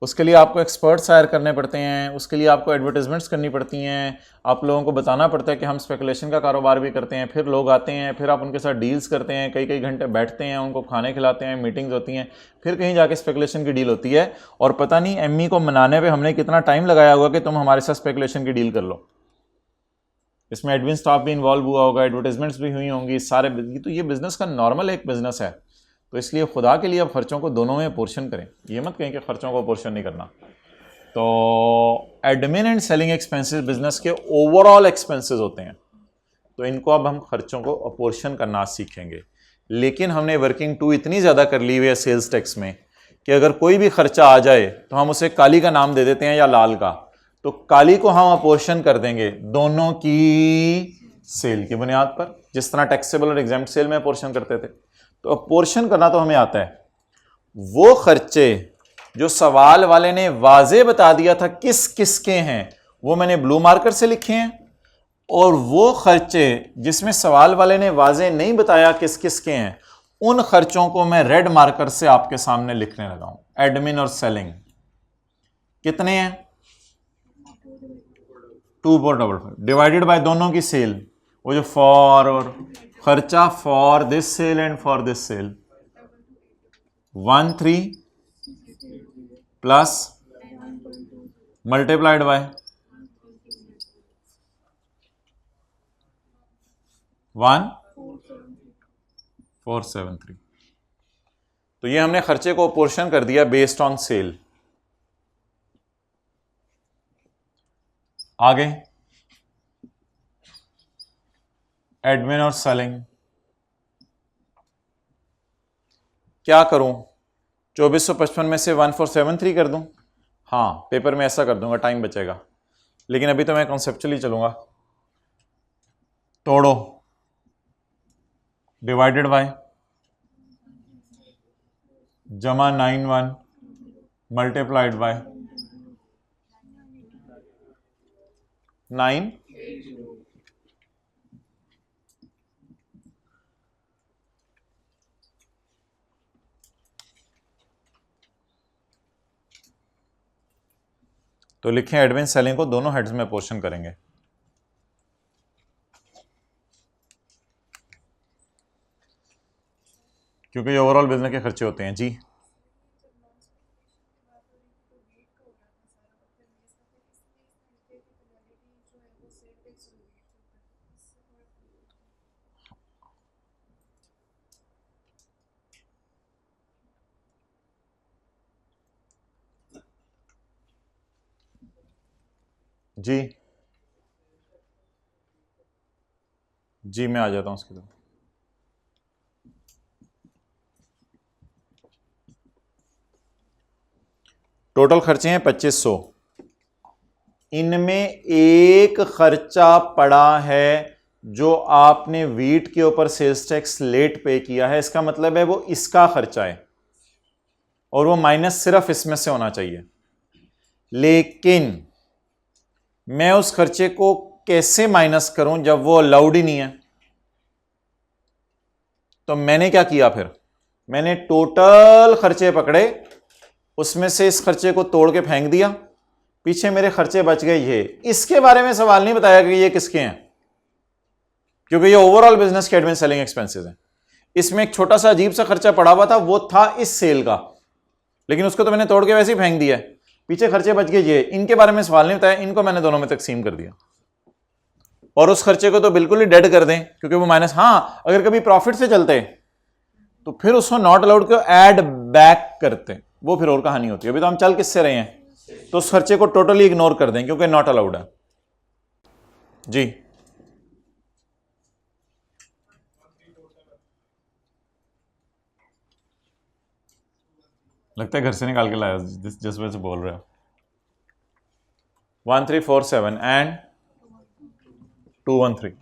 उसके लिए आपको एक्सपर्ट्स हायर करने पड़ते हैं, उसके लिए आपको एडवर्टाइजमेंट्स करनी पड़ती हैं, आप लोगों को बताना पड़ता है कि हम स्पेकुलेशन का कारोबार भी करते हैं, फिर लोग आते हैं, फिर आप उनके साथ डील्स करते हैं, कई कई घंटे बैठते हैं, उनको खाने खिलाते हैं, मीटिंग्स होती हैं, फिर कहीं जाके स्पेकुलेशन की डील होती है। और पता नहीं एमई को मनाने पर हमने कितना टाइम लगाया होगा कि तुम हमारे साथ स्पेकुलेशन की डील कर लो। इसमें एडमिन स्टाफ भी इन्वॉल्व हुआ होगा, एडवर्टाइजमेंट्स भी हुई होंगी, सारे तो ये बिज़नेस का नॉर्मल एक बिज़नेस है। तो इसलिए खुदा के लिए अब खर्चों को दोनों में पोर्शन करें, ये मत कहें कि खर्चों को पोर्शन नहीं करना। तो admin and selling expenses business के ओवरऑल एक्सपेंसेस होते हैं, तो इनको अब हम खर्चों को अपोर्शन करना सीखेंगे। लेकिन हमने वर्किंग टू इतनी ज़्यादा कर ली हुई है सेल्स टैक्स में कि अगर कोई भी खर्चा आ जाए तो हम उसे काली का नाम दे देते हैं या लाल का, तो काली को हम अपोर्शन कर देंगे दोनों की सेल की बुनियाद पर, जिस तरह टैक्सेबल और एग्जेम्प्ट सेल में अपोर्शन करते थे। तो अपोर्शन करना तो हमें आता है। वो खर्चे जो सवाल वाले ने वाजे बता दिया था किस किसके हैं, वो मैंने ब्लू मार्कर से लिखे हैं, और वो खर्चे जिसमें सवाल वाले ने वाजे नहीं बताया किस किसके हैं, उन खर्चों को मैं रेड मार्कर से आपके सामने लिखने लगा हूं। एडमिन और सेलिंग कितने हैं? 2455 डिवाइडेड बाय दोनों की सेल, वो जो फॉर और खर्चा for this sale and for this sale 13 plus multiplied by 1473। तो ये हमने खर्चे को पोर्शन कर दिया बेस्ड ऑन सेल। आगे एडमिन और सेलिंग क्या करूं? 2455 में से 1473 कर दूं? हाँ, पेपर में ऐसा कर दूंगा, टाइम बचेगा। लेकिन अभी तो मैं कॉन्सेप्चुअली चलूंगा। तोड़ो, डिवाइडेड बाय जमा 91 मल्टीप्लाइड बाय 9 तो लिखें एडमिन सेलिंग को दोनों हेड्स में पोर्शन करेंगे। क्योंकि ये ओवरऑल बिजनेस के खर्चे होते हैं। जी जी जी मैं आ जाता हूं उसकी तरफ। टोटल खर्चे हैं 2500। इनमें एक खर्चा पड़ा है जो आपने वीट के ऊपर सेल्स टैक्स लेट पे किया है, इसका मतलब है वो इसका खर्चा है और वो माइनस सिर्फ इसमें से होना चाहिए। लेकिन मैं उस खर्चे को कैसे माइनस करूं जब वो अलाउड ही नहीं है? तो मैंने क्या किया, फिर मैंने टोटल खर्चे पकड़े, उसमें से इस खर्चे को तोड़ के फेंक दिया, पीछे मेरे खर्चे बच गए ये। इसके बारे में सवाल नहीं बताया कि ये किसके हैं, क्योंकि ये ओवरऑल बिजनेस के एडमिन सेलिंग एक्सपेंसेस हैं। इसमें एक छोटा सा अजीब सा खर्चा पड़ा हुआ था, वो था इस सेल का, लेकिन उसको तो मैंने तोड़ के वैसे ही फेंक दिया है। पीछे खर्चे बच गए ये, इनके बारे में सवाल नहीं बताया, इनको मैंने दोनों में तकसीम कर दिया। और उस खर्चे को तो बिल्कुल ही डेड कर दें क्योंकि वो माइनस, हाँ अगर कभी प्रॉफिट से चलते तो फिर उसको नॉट अलाउड को ऐड बैक करते, वो फिर और कहानी होती है। अभी तो हम चल किससे रहे हैं, तो उस खर्चे को टोटली इग्नोर कर दें क्योंकि नॉट अलाउड है। जी लगता है घर से निकाल के लाया जिस वजह से बोल रहे हो। 1347 एंड 213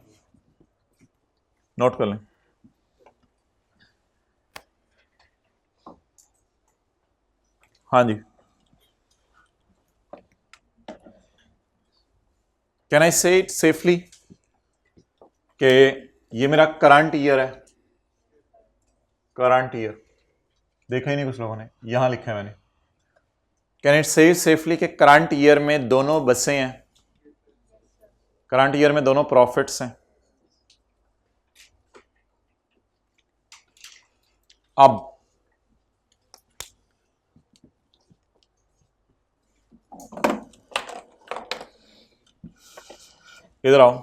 नोट कर लें। हाँ जी, कैन आई से इट सेफली कि ये मेरा करंट ईयर है, करंट ईयर देखा ही नहीं कुछ लोगों ने, यहां लिखा है मैंने। कैन इट से सेफली कि करंट ईयर में दोनों बसें हैं, करंट ईयर में दोनों प्रॉफिट्स हैं। अब इधर आओ,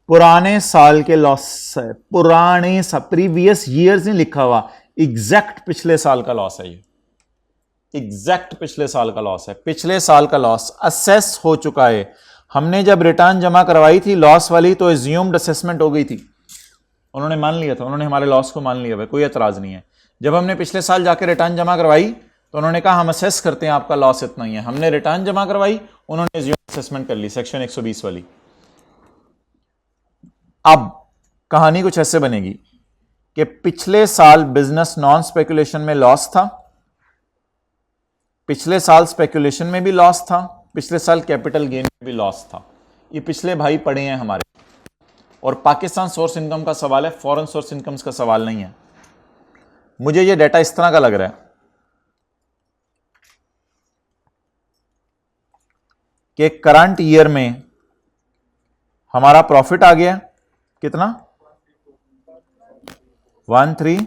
पुराने साल के लॉस है, पुराने प्रीवियस ईयर्स नहीं लिखा हुआ, एग्जैक्ट पिछले साल का लॉस है ये, एग्जैक्ट पिछले साल का लॉस है। पिछले साल का लॉस असेस हो चुका है। हमने जब रिटर्न जमा करवाई थी लॉस वाली तो एज्यूम्ड असेसमेंट हो गई थी, उन्होंने मान लिया था, उन्होंने हमारे लॉस को मान लिया है, कोई एतराज नहीं है। जब हमने पिछले साल जाके रिटर्न जमा करवाई तो उन्होंने कहा हम असेस करते हैं आपका लॉस इतना ही है। हमने रिटर्न जमा करवाई, उन्होंने एज्यूम्ड असेसमेंट कर ली, सेक्शन 120 वाली। अब कहानी कुछ ऐसे बनेगी कि पिछले साल बिजनेस नॉन स्पेकुलेशन में लॉस था, पिछले साल स्पेकुलेशन में भी लॉस था, पिछले साल कैपिटल गेन में भी लॉस था। ये पिछले भाई पड़े हैं हमारे, और पाकिस्तान सोर्स इनकम का सवाल है, फॉरेन सोर्स इनकम्स का सवाल नहीं है। मुझे ये डेटा इस तरह का लग रहा है कि करंट ईयर में हमारा प्रॉफिट आ गया कितना, 13,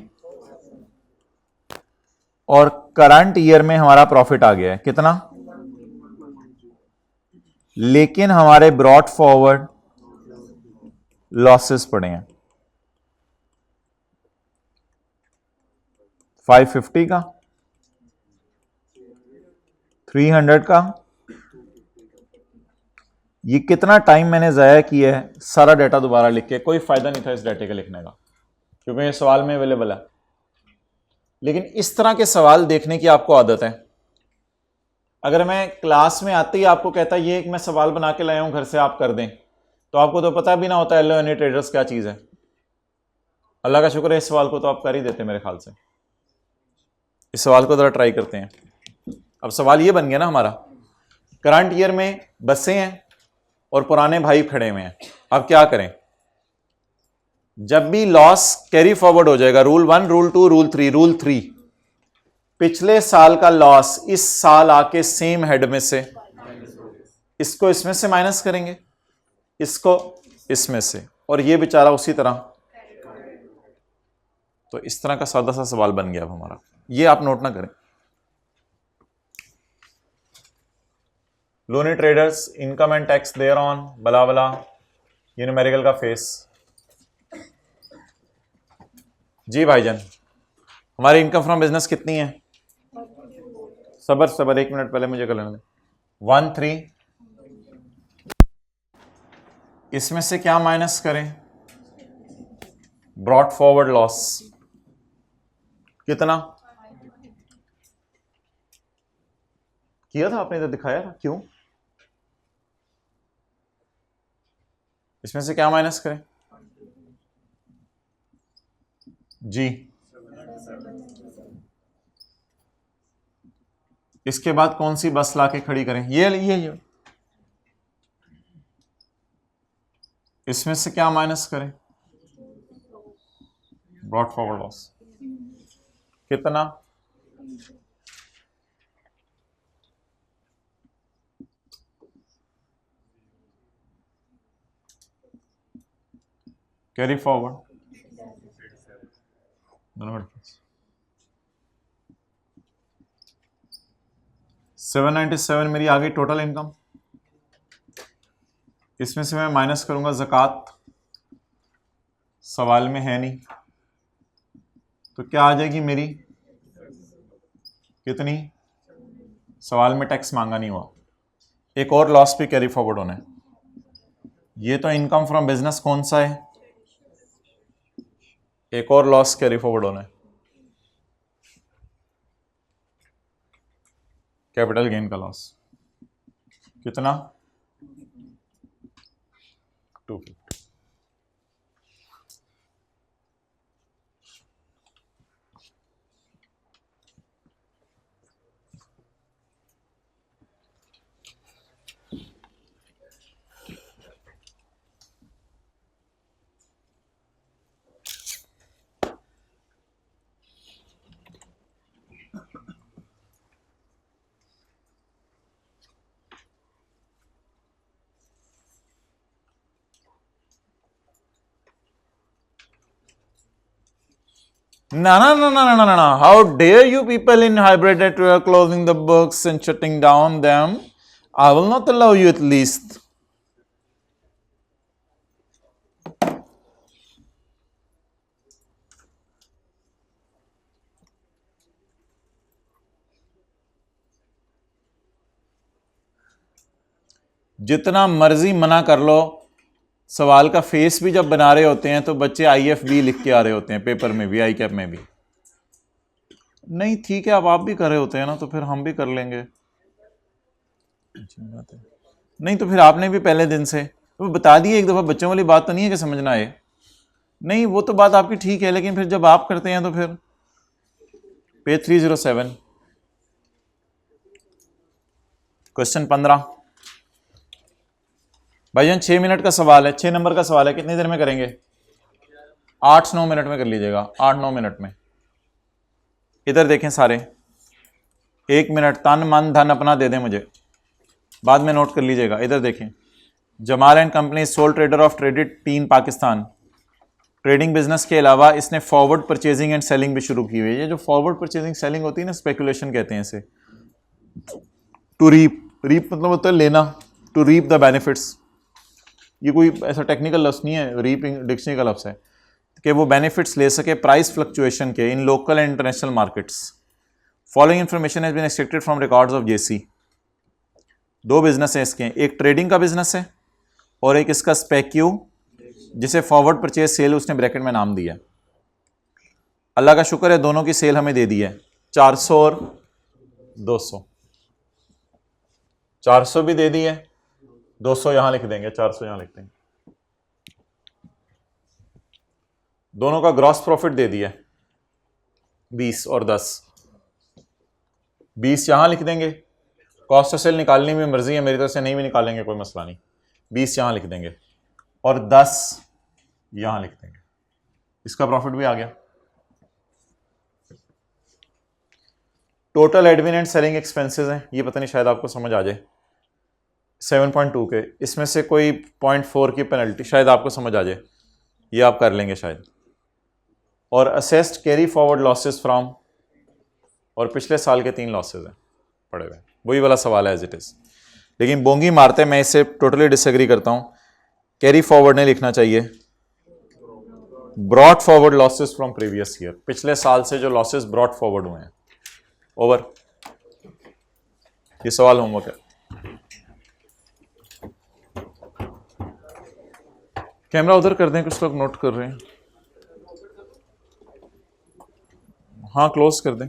और करंट ईयर में हमारा प्रॉफिट आ गया है कितना, लेकिन हमारे ब्रॉट फॉरवर्ड लॉसेस पड़े हैं 550 का, 300 का। ये कितना टाइम मैंने जाया किया है सारा डाटा दोबारा लिख के, कोई फायदा नहीं था इस डाटे का लिखने का, क्योंकि ये सवाल में अवेलेबल है। लेकिन इस तरह के सवाल देखने की आपको आदत है। अगर मैं क्लास में आते ही आपको कहता ये एक मैं सवाल बना के लाया हूं घर से आप कर दें, तो आपको तो पता भी ना होता एल ट्रेडर्स क्या चीज है। अल्लाह का शुक्र है इस सवाल को तो आप कर ही देते मेरे ख्याल से। इस सवाल को जरा ट्राई करते हैं। अब सवाल ये बन गया ना हमारा, करंट ईयर में बसें हैं और पुराने भाई खड़े हुए हैं। अब क्या करें, जब भी लॉस कैरी फॉरवर्ड हो जाएगा, रूल 1, रूल 2, रूल 3, रूल 3, पिछले साल का लॉस इस साल आके सेम हेड में से, इसको इसमें से माइनस करेंगे, इसको इसमें से, और ये बेचारा उसी तरह। तो इस तरह का सादा सा सवाल बन गया अब हमारा, ये आप नोट ना करें। लोनी traders income and tax there on blah blah, ये न्यूमेरिकल का फेस। जी भाईजान, हमारी इनकम फ्रॉम बिजनेस कितनी है? सबर सबर, एक मिनट पहले मुझे कर लेने दें। 13, इसमें से क्या माइनस करें, ब्रॉट फॉरवर्ड लॉस कितना किया था आपने, इधर दिखाया था क्यों? इसमें से क्या माइनस करें जी? इसके बाद कौन सी बस लाके खड़ी करें? ये इसमें से क्या माइनस करें, ब्रॉट फॉरवर्ड लॉस कितना? कैरी फॉरवर्ड 797 मेरी आ गई टोटल इनकम। इसमें से मैं माइनस करूंगा ज़कात, सवाल में है नहीं, तो क्या आ जाएगी मेरी, कितनी? सवाल में टैक्स मांगा नहीं हुआ। एक और लॉस भी कैरी फॉरवर्ड होना है। ये तो इनकम फ्रॉम बिजनेस कौन सा है, एक और लॉस कैरी फॉरवर्ड होना है, कैपिटल गेन का लॉस कितना, 250। No, no, no, no, no, no, no, no. How dare you people in hybrid that you are closing the books and shutting down them? I will not allow you at least. जितना मर्जी मना कर लो, सवाल का face भी जब बना रहे होते हैं तो बच्चे IFB लिख के आ रहे होते हैं पेपर में भी, आई कैप में भी। नहीं ठीक है, अब आप भी कर रहे होते हैं ना, तो फिर हम भी कर लेंगे। नहीं तो फिर आपने भी पहले दिन से तो बता दिए, एक दफ़ा बच्चों वाली बात तो नहीं है कि समझना है। नहीं वो तो बात आपकी ठीक है, लेकिन फिर जब आप करते हैं तो फिर पेज 307 क्वेश्चन 15। भाईजान 6 मिनट का सवाल है, 6 नंबर का सवाल है, कितनी देर में करेंगे? 8-9 मिनट में कर लीजिएगा, 8-9 मिनट में। इधर देखें सारे, 1 मिनट, तन मन धन अपना दे दें मुझे, बाद में नोट कर लीजिएगा। इधर देखें, Jamal and company soul trader of traded tin Pakistan. Trading business के अलावा इसने फॉरवर्ड परचेजिंग एंड सेलिंग भी शुरू की हुई है। ये जो फॉरवर्ड परचेजिंग सेलिंग होती है ना, स्पेकुलेशन कहते हैं इसे। टू रीप, रीप मतलब होता है लेना, टू रीप द बेनिफिट्स। ये कोई ऐसा टेक्निकल लफ्ज़ नहीं है, रीप डिक्शनरी का लफ्ज़ है कि वो बेनिफिट्स ले सके प्राइस फ्लक्चुएशन के in local and international markets. Following information has been extracted from records of JC। 2 business हैं इसके, एक ट्रेडिंग का बिजनेस है और एक इसका स्पेक्यू, जिसे फॉरवर्ड परचेज सेल उसने ब्रैकेट में नाम दिया। अल्लाह का शुक्र है दोनों की सेल हमें दे दी है, 400 और 200। 400 भी दे दी है, 200 यहां लिख देंगे, 400 यहां लिख देंगे। दोनों का ग्रॉस प्रॉफिट दे दिया 20 और 10। 20 यहां लिख देंगे, कॉस्ट ऑफ सेल निकालने में मर्जी है मेरी तरफ से, नहीं भी निकालेंगे कोई मसला नहीं। 20 यहां लिख देंगे और 10 यहां लिख देंगे, इसका प्रॉफिट भी आ गया। Total admin and selling expenses हैं, ये पता नहीं शायद आपको समझ आ जाए, 7.2 के, इसमें से कोई 0.4 की पेनल्टी शायद आपको समझ आ जाए, ये आप कर लेंगे शायद। और assessed carry forward losses from, और पिछले साल के 3 लॉसेस हैं पड़े हुए, वही वाला सवाल है एज इट इज़। लेकिन बोंगी मारते मैं इससे टोटली डिसएग्री करता हूँ। कैरी फॉरवर्ड नहीं लिखना चाहिए, brought forward losses from previous year, पिछले साल से जो लॉसेस ब्रॉट फॉरवर्ड हुए हैं। ओवर, ये सवाल होमवर्क है। कैमरा उधर कर दें, कुछ लोग नोट कर रहे हैं। हाँ क्लोज कर दें।